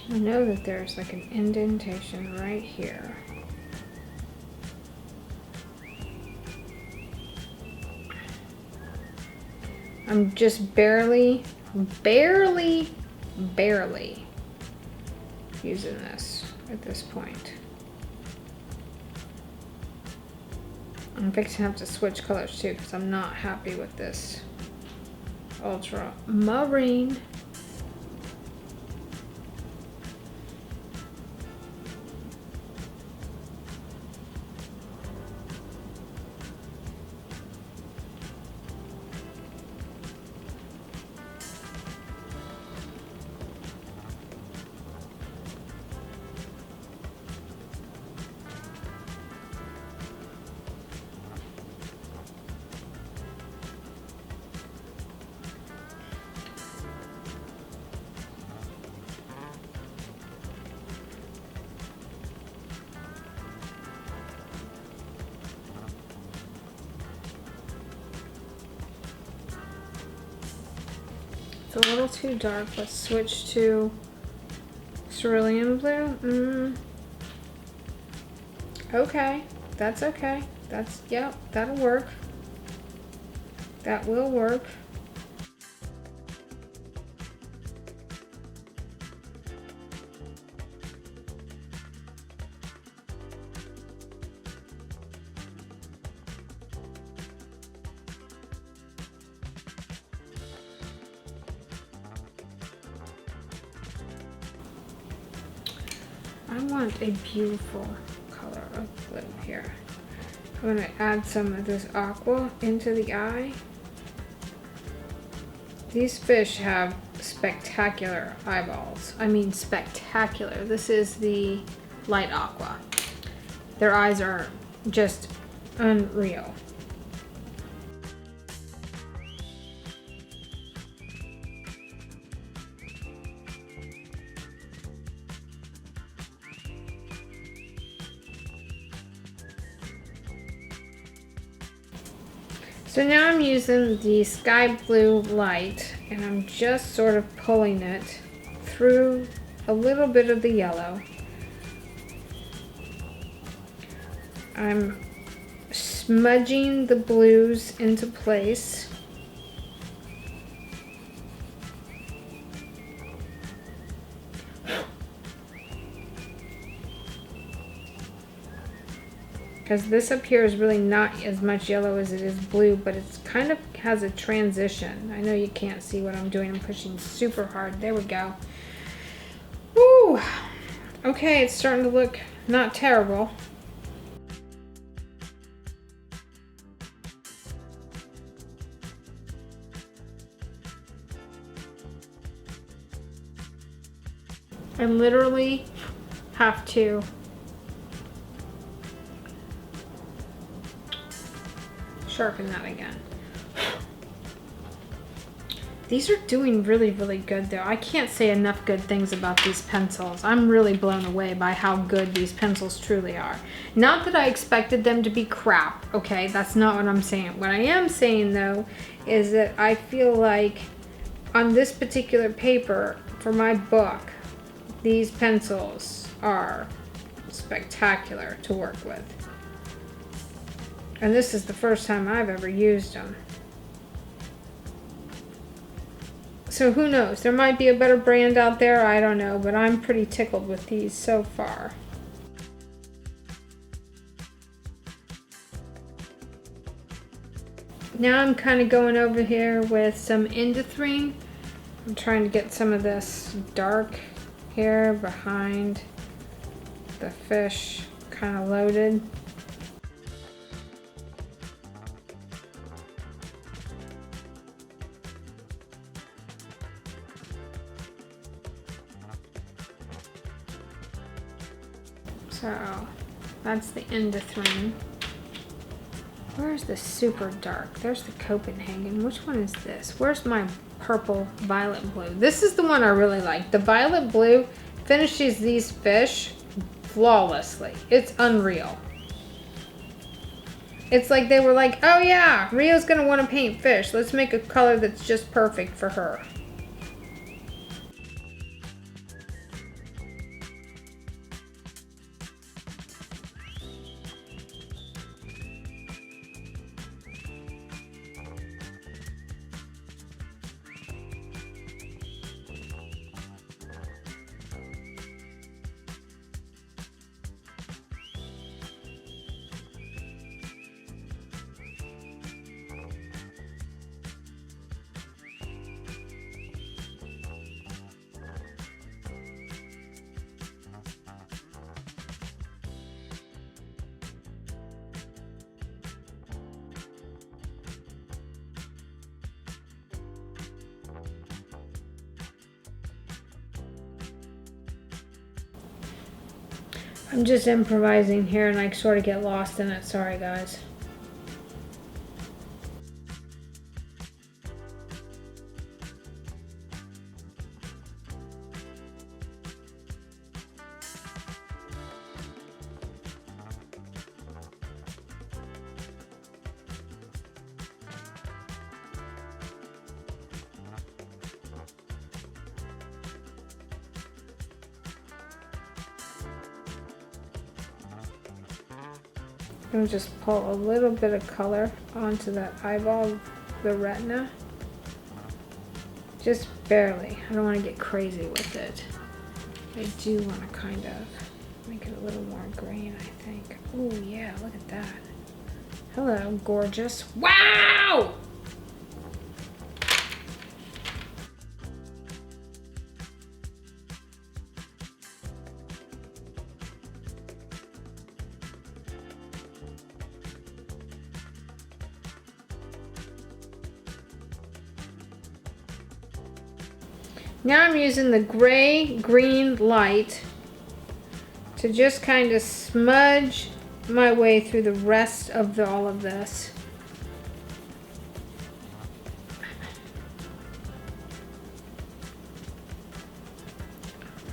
I know that there's like an indentation right here. I'm just barely using this at this point. I'm fixing to have to switch colors too because I'm not happy with this ultramarine. It's a little too dark. Let's switch to cerulean blue. Okay, that's okay. Yep, that'll work. That will work. I want a beautiful color of blue here. I'm going to add some of this aqua into the eye. These fish have spectacular eyeballs. I mean spectacular. This is the light aqua. Their eyes are just unreal. So now I'm using the sky blue light and I'm just sort of pulling it through a little bit of the yellow. I'm smudging the blues into place. Because this up here is really not as much yellow as it is blue, but it's kind of has a transition. I know you can't see what I'm doing. I'm pushing super hard. There we go. Woo! Okay, it's starting to look not terrible. I literally have to sharpen that again. These are doing really, really good though. I can't say enough good things about these pencils. I'm really blown away by how good these pencils truly are. Not that I expected them to be crap, okay? That's not what I'm saying. What I am saying though is that I feel like on this particular paper for my book, these pencils are spectacular to work with. And this is the first time I've ever used them. So who knows? There might be a better brand out there. I don't know, but I'm pretty tickled with these so far. Now I'm kind of going over here with some indithrine. I'm trying to get some of this dark here behind the fish, kind of loaded. So that's the indithrine. Where's the super dark? There's the Copenhagen. Which one is this? Where's my purple violet blue? This is the one I really like. The violet blue finishes these fish flawlessly. It's unreal. It's like they were like, oh yeah, Rio's gonna want to paint fish. Let's make a color that's just perfect for her. I'm just improvising here and I sort of get lost in it. Sorry, guys. I'm gonna just pull a little bit of color onto that eyeball, the retina. Just barely. I don't want to get crazy with it. I do want to kind of make it a little more green, I think. Oh yeah, look at that. Hello, gorgeous. Wow! Now I'm using the gray-green light to just kind of smudge my way through the rest of all of this.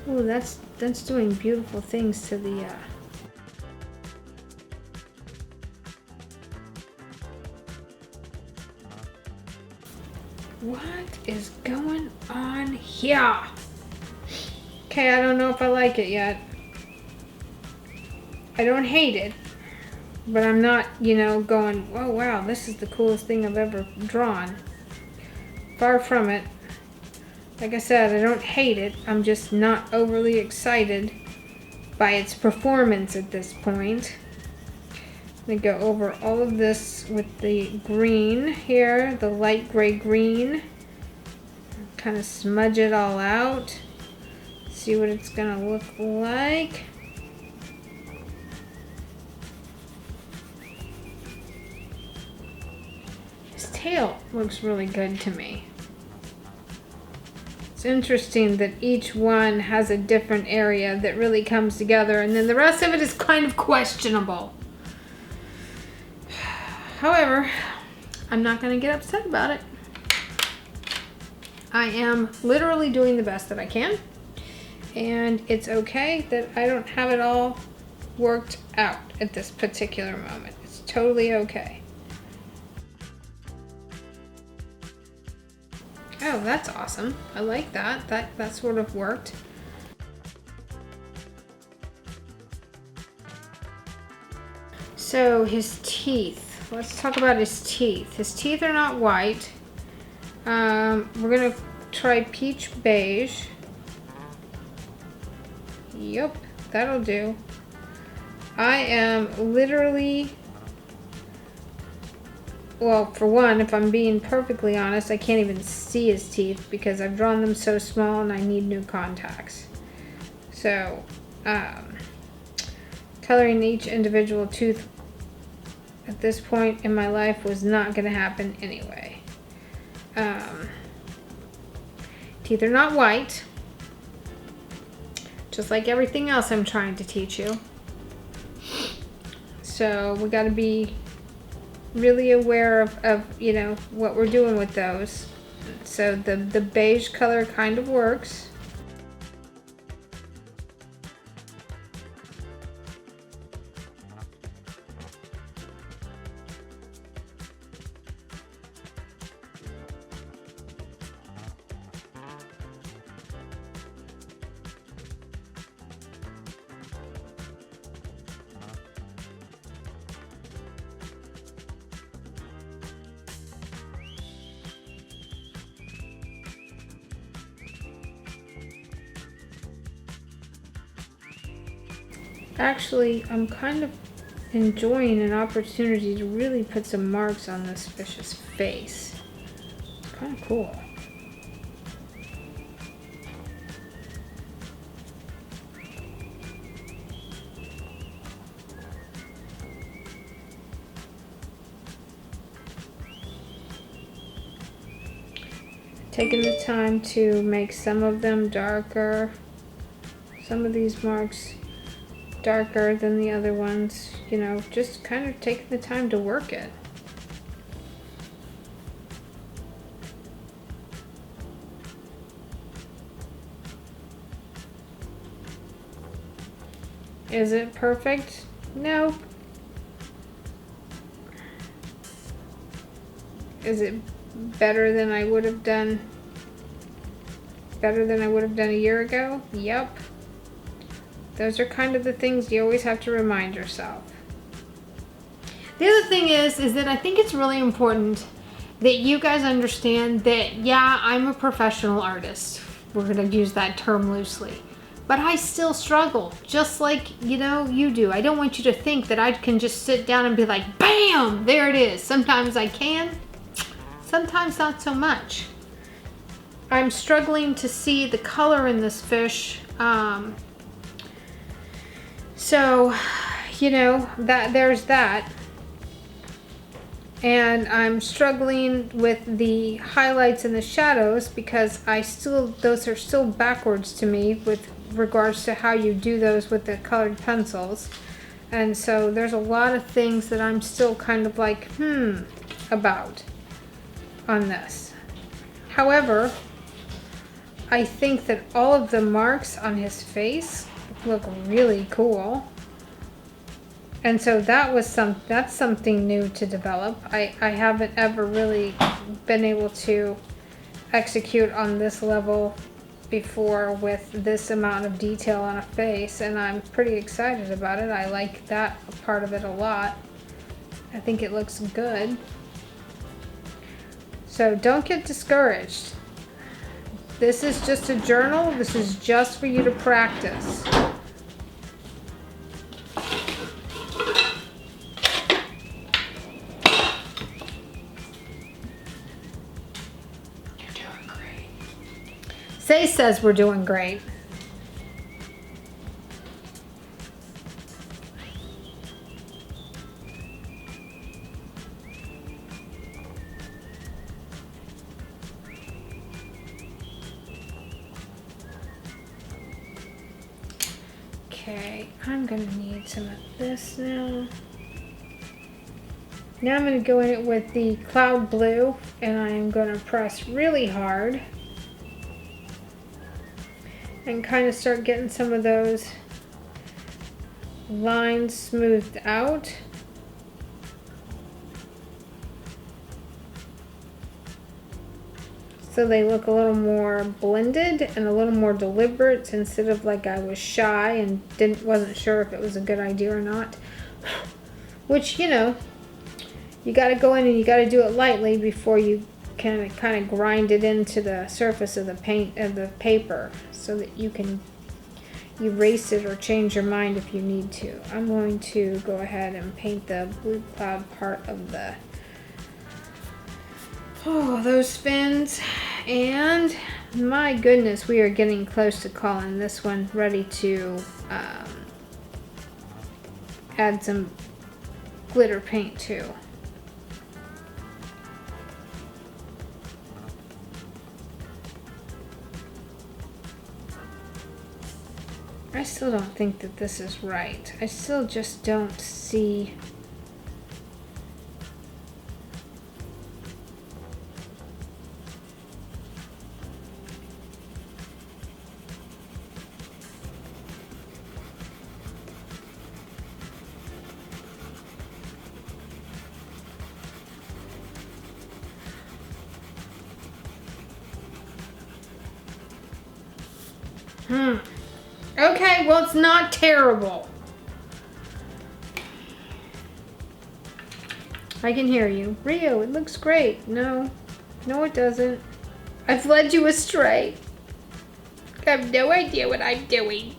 Oh, that's doing beautiful things to the What is going on here? Okay, I don't know if I like it yet. I don't hate it, but I'm not, you know, going, oh wow, this is the coolest thing I've ever drawn. Far from it. Like I said, I don't hate it. I'm just not overly excited by its performance at this point. I'm gonna go over all of this with the green here, the light gray green. Kind of smudge it all out. See what it's gonna look like. His tail looks really good to me. It's interesting that each one has a different area that really comes together, and then the rest of it is kind of questionable. However, I'm not going to get upset about it. I am literally doing the best that I can, and it's okay that I don't have it all worked out at this particular moment. It's totally okay. Oh, that's awesome. I like that. That sort of worked. So his teeth. Let's talk about his teeth. His teeth are not white. We're gonna try peach beige. Yep, that'll do. I am literally, well, for one, if I'm being perfectly honest, I can't even see his teeth because I've drawn them so small and I need new contacts. So, coloring each individual tooth at this point in my life was not going to happen anyway. Teeth are not white, just like everything else I'm trying to teach you. So we got to be really aware of you know, what we're doing with those. So the beige color kind of works. Actually, I'm kind of enjoying an opportunity to really put some marks on this fish's face. It's kind of cool. Taking the time to make some of them darker. Some of these marks darker than the other ones. You know, just kind of taking the time to work it. Is it perfect? No. Is it better than I would have done? Better than I would have done a year ago? Yep. Those are kind of the things you always have to remind yourself. The other thing is that I think it's really important that you guys understand that, yeah, I'm a professional artist. We're going to use that term loosely. But I still struggle, just like, you know, you do. I don't want you to think that I can just sit down and be like, bam, there it is. Sometimes I can, sometimes not so much. I'm struggling to see the color in this fish. So, you know, there's that. And I'm struggling with the highlights and the shadows because those are still backwards to me with regards to how you do those with the colored pencils. And so there's a lot of things that I'm still kind of like, about on this. However, I think that all of the marks on his face look really cool. And so that's something new to develop. I haven't ever really been able to execute on this level before with this amount of detail on a face, and I'm pretty excited about it. I like that part of it a lot. I think it looks good. So don't get discouraged. This is just a journal. This is just for you to practice. Say says we're doing great. Okay, I'm gonna need some of this now. Now I'm gonna go in it with the cloud blue, and I'm gonna press really hard and kind of start getting some of those lines smoothed out. So they look a little more blended and a little more deliberate instead of like I was shy and wasn't sure if it was a good idea or not. Which, you know, you got to go in and you got to do it lightly before you can kind of grind it into the surface of the paint of the paper so that you can erase it or change your mind if you need to. I'm going to go ahead and paint the blue cloud part of those fins, and my goodness, we are getting close to calling this one ready to add some glitter paint to. I still don't think that this is right. I still just don't see. Okay, well, it's not terrible. I can hear you. Rio, it looks great. No, it doesn't. I've led you astray. I have no idea what I'm doing.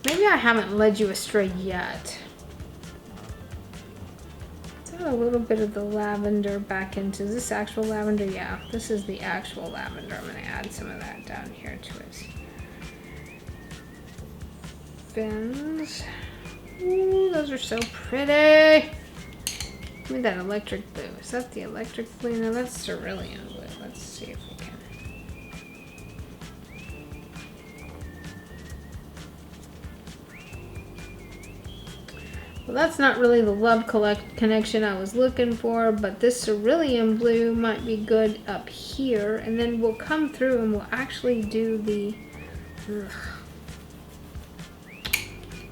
Maybe I haven't led you astray yet. A little bit of the lavender back into this actual lavender. Yeah, this is the actual lavender. I'm going to add some of that down here to his fins. Ooh, those are so pretty. Give me that electric blue. Is that the electric blue? No, that's cerulean blue. Let's see if we can. Well, that's not really the love connection I was looking for, but this cerulean blue might be good up here, and then we'll come through and we'll actually do the,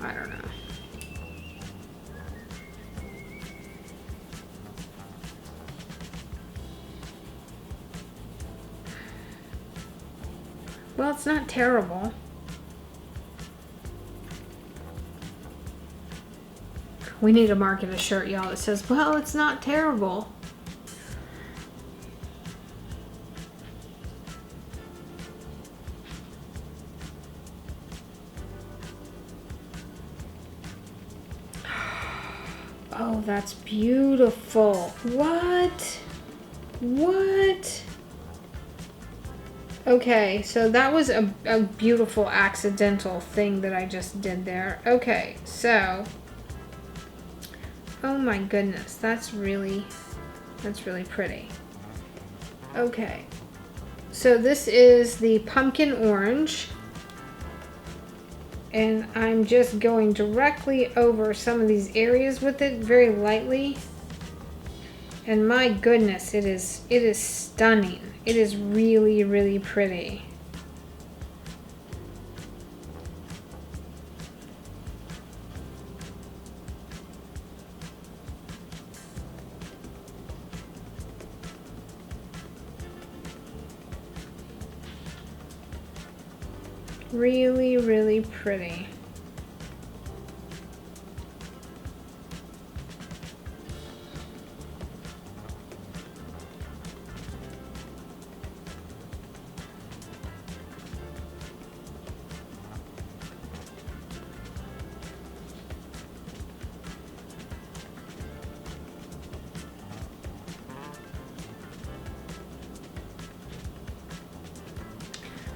I don't know. Well, it's not terrible. We need to market a shirt, y'all, that says, well, it's not terrible. Oh, that's beautiful. What? What? Okay, so that was a beautiful accidental thing that I just did there. Okay, so... Oh my goodness, that's really pretty. Okay, so this is the pumpkin orange, and I'm just going directly over some of these areas with it very lightly. And my goodness, it is stunning. It is really, really pretty. Really, really pretty.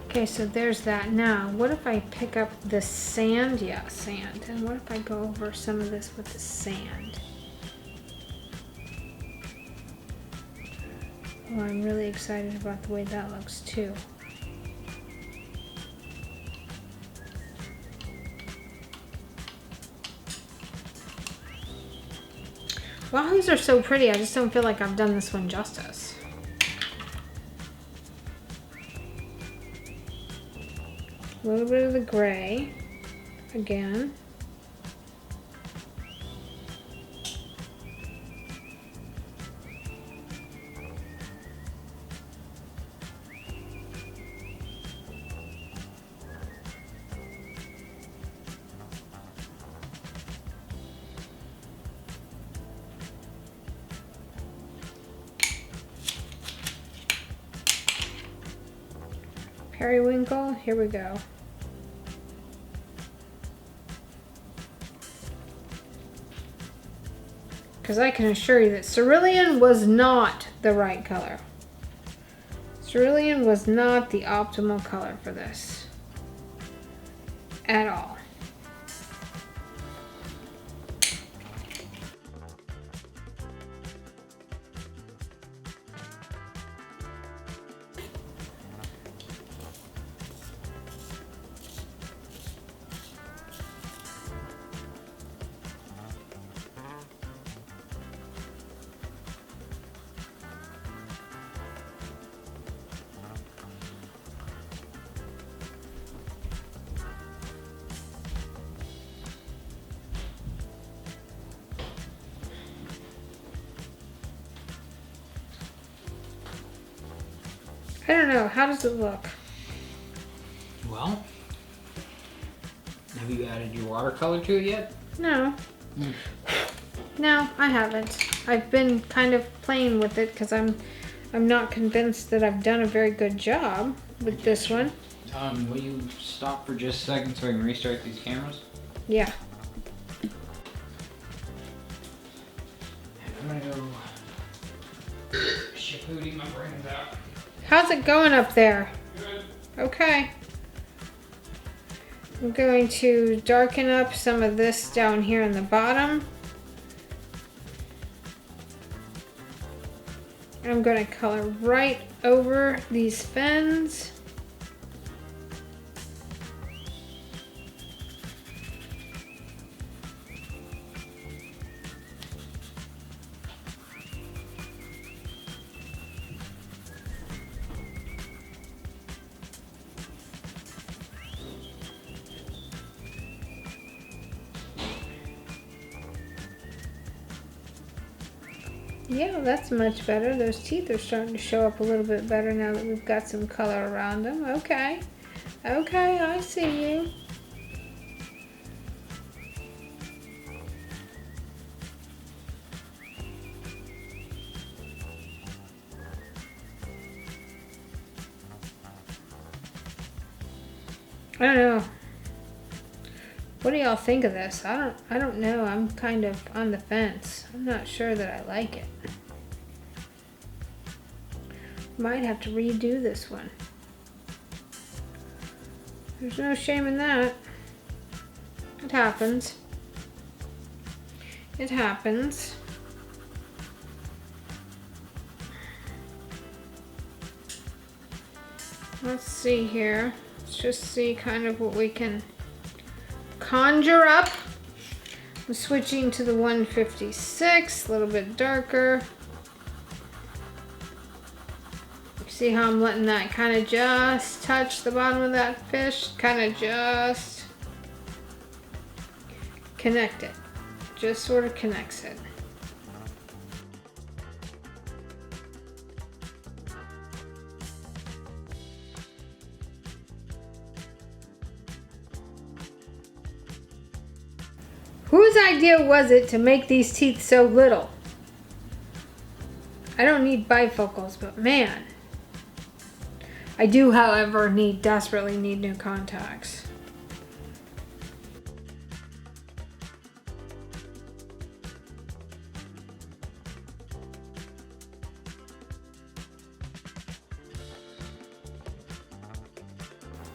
Okay, so there's that. Now, what if I pick up the sand? Yeah, sand. And what if I go over some of this with the sand? Oh, I'm really excited about the way that looks too. Wahoos are so pretty. I just don't feel like I've done this one justice. A little bit of the gray again. Periwinkle, here we go. Because I can assure you that cerulean was not the right color. Cerulean was not the optimal color for this at all. I don't know, how does it look? Well, have you added your watercolor to it yet? No. No, I haven't. I've been kind of playing with it because I'm not convinced that I've done a very good job with this one. Will you stop for just a second so I can restart these cameras? Yeah. I'm gonna go shapooty my brains out. How's it going up there? Good. Okay. I'm going to darken up some of this down here in the bottom. I'm going to color right over these fins. Yeah, that's much better. Those teeth are starting to show up a little bit better now that we've got some color around them. Okay. Okay, I see you. I don't know. What do y'all think of this? I don't know. I'm kind of on the fence. I'm not sure that I like it. Might have to redo this one. There's no shame in that. It happens. It happens. Let's see here. Let's just see kind of what we can conjure up. I'm switching to the 156, a little bit darker. See how I'm letting that kind of just touch the bottom of that fish? Kind of just connect it. Just sort of connects it. Whose idea was it to make these teeth so little? I don't need bifocals, but man. I do, however, desperately need new contacts.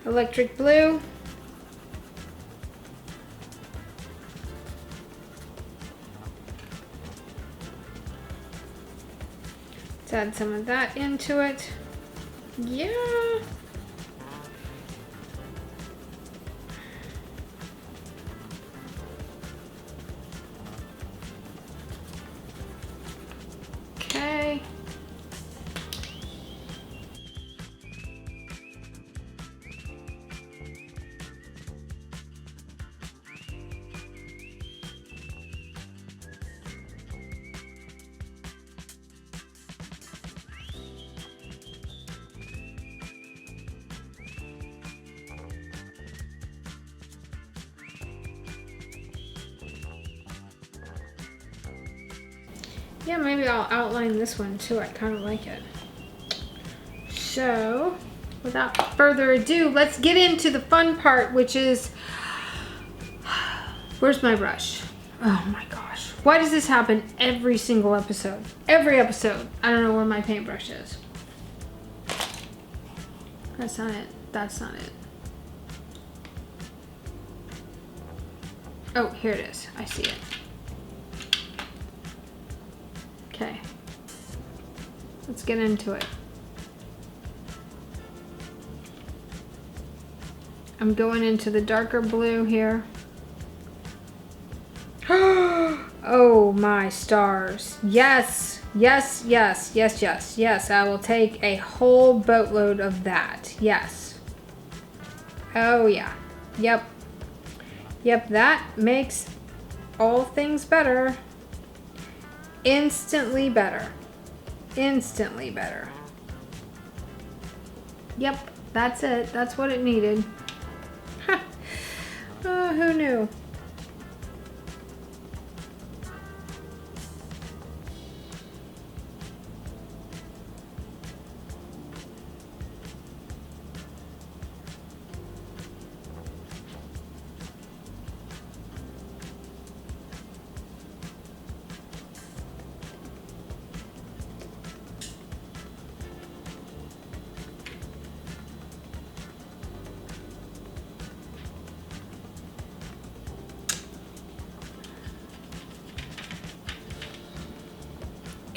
Electric blue. Let's add some of that into it. Yeah. Okay. Yeah, maybe I'll outline this one too. I kind of like it. So, without further ado, let's get into the fun part, which is, where's my brush? Oh my gosh. Why does this happen every single episode? Every episode. I don't know where my paintbrush is. That's not it. That's not it. Oh, here it is. I see it. Okay, let's get into it. I'm going into the darker blue here. Oh my stars. Yes, yes, yes, yes, yes, yes. I will take a whole boatload of that. Yes. Oh yeah. Yep. Yep, that makes all things better. Instantly better. Instantly better. Yep, that's it. That's what it needed. Oh, who knew?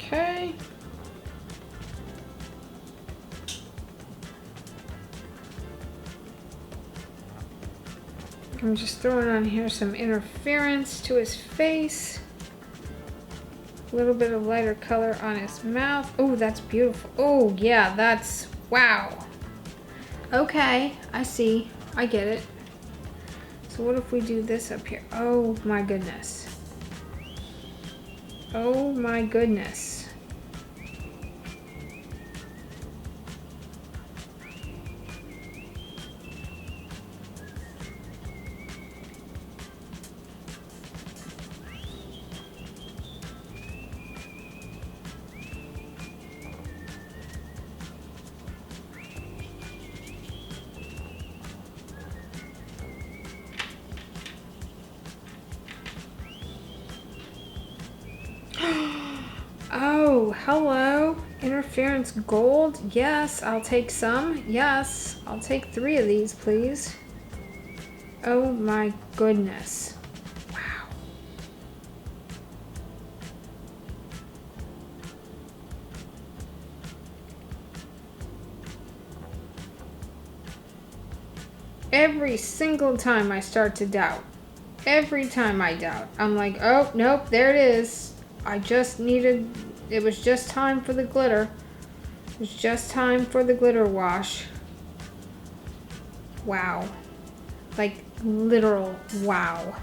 Okay. I'm just throwing on here some interference to his face. A little bit of lighter color on his mouth. Oh, that's beautiful. Oh, yeah, that's, wow. Okay, I see. I get it. So what if we do this up here? Oh my goodness. Oh my goodness. hello. Interference gold. Yes, I'll take some. Yes, I'll take 3 of these, please. Oh my goodness. Wow. Every single time I start to doubt. Every time I doubt. I'm like, oh, nope, there it is. I just needed, it was just time for the glitter. It was just time for the glitter wash. Wow. Like, literal wow.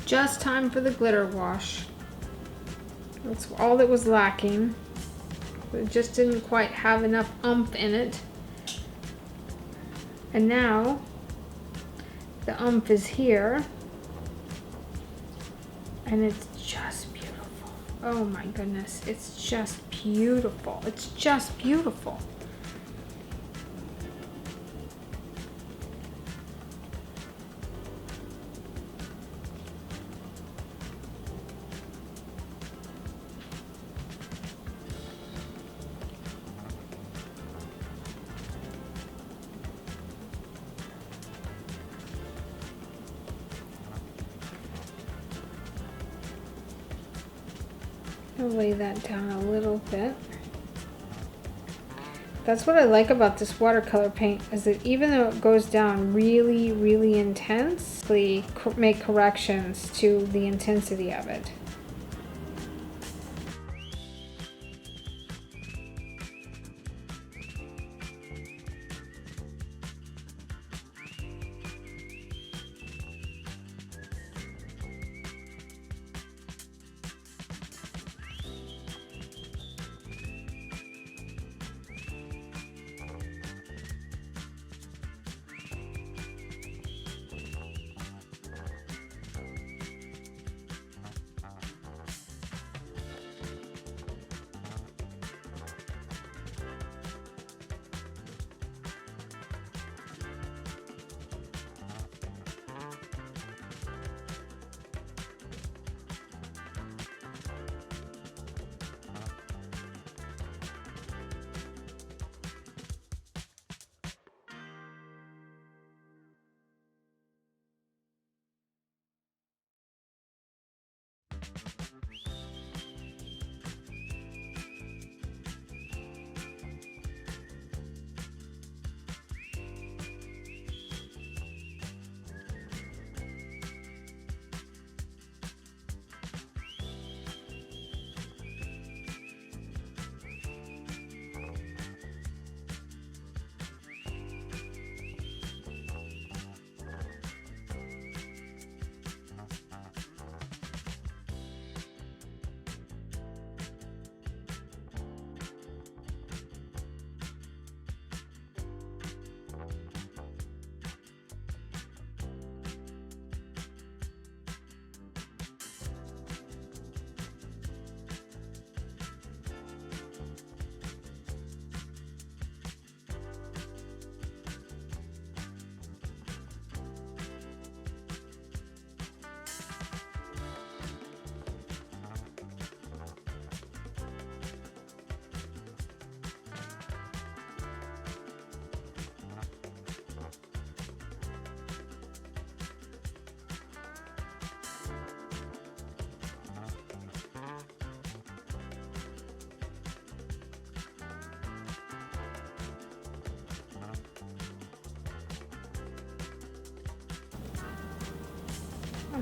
Just time for the glitter wash. That's all that was lacking. It just didn't quite have enough oomph in it. And now the oomph is here. And it's just beautiful. Oh my goodness, it's just beautiful. It's just beautiful. I'll lay that down a little bit. That's what I like about this watercolor paint, is that even though it goes down really, really intense, we make corrections to the intensity of it.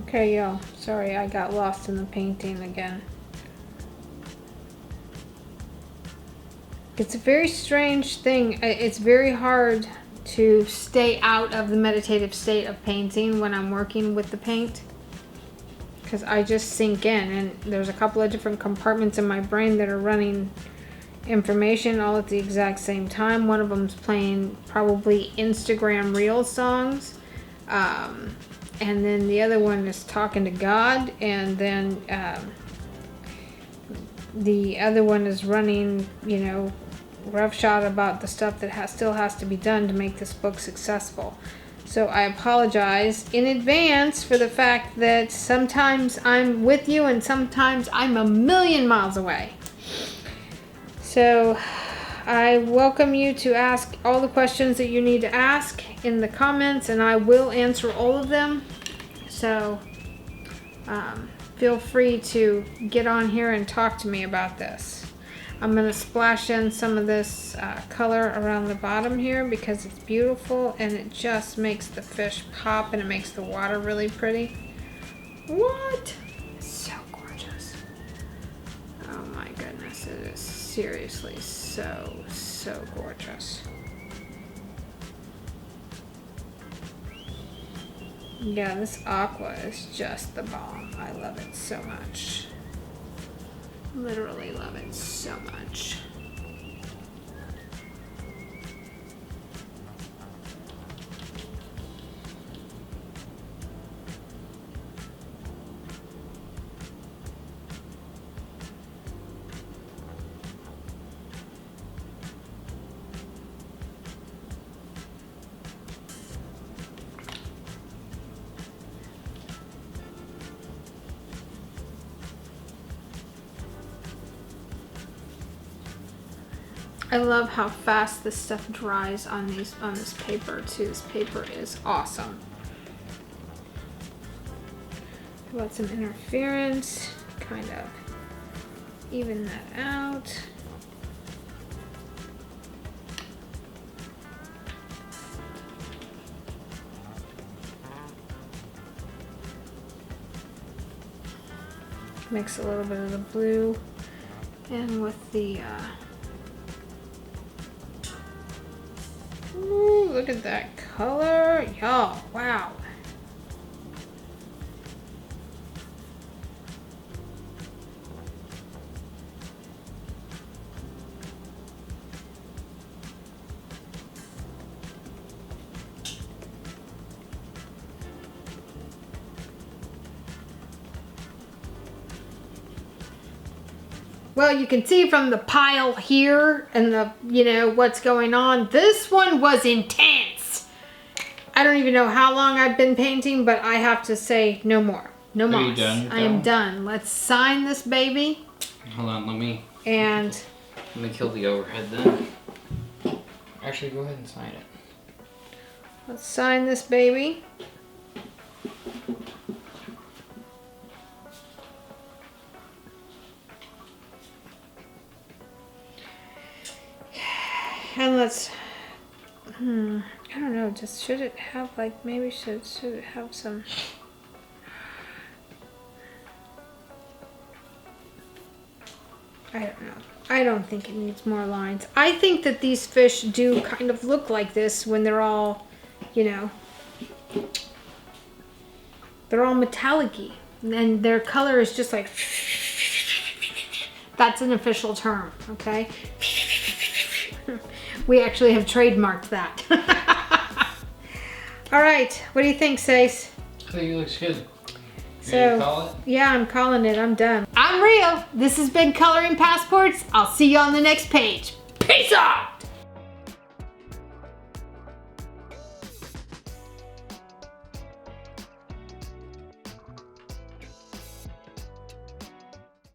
Okay, y'all. Sorry, I got lost in the painting again. It's a very strange thing. It's very hard to stay out of the meditative state of painting when I'm working with the paint, because I just sink in, and there's a couple of different compartments in my brain that are running information all at the exact same time. One of them's playing probably Instagram reel songs. And then the other one is talking to God, and then the other one is running, you know, roughshod about the stuff that still has to be done to make this book successful. So I apologize in advance for the fact that sometimes I'm with you and sometimes I'm a million miles away. So I welcome you to ask all the questions that you need to ask in the comments, and I will answer all of them. So feel free to get on here and talk to me about this. I'm going to splash in some of this color around the bottom here because it's beautiful and it just makes the fish pop and it makes the water really pretty. What? It's so gorgeous. Oh my goodness, it is seriously so gorgeous. Yeah, this aqua is just the bomb. I love it so much. Literally love it so much. I love how fast this stuff dries on this paper too. This paper is awesome. How about some interference? Kind of even that out. Mix a little bit of the blue in with the ooh, look at that color. Y'all, wow. Well, you can see from the pile here and the, you know, what's going on. This one was intense. I don't even know how long I've been painting, but I have to say no more. No more. Are you done? I am done. Let's sign this baby. Hold on, let me kill the overhead then. Actually, go ahead and sign it. Let's sign this baby. And let's, I don't know, just should it have like, maybe should it have some, I don't know. I don't think it needs more lines. I think that these fish do kind of look like this when they're all, you know, they're all metallic-y. And their color is just like, that's an official term, okay? We actually have trademarked that. All right, what do you think, Sace? I think it looks good. So, you call it? Yeah, I'm calling it. I'm done. I'm Rio. This has been Coloring Passports. I'll see you on the next page. Peace out!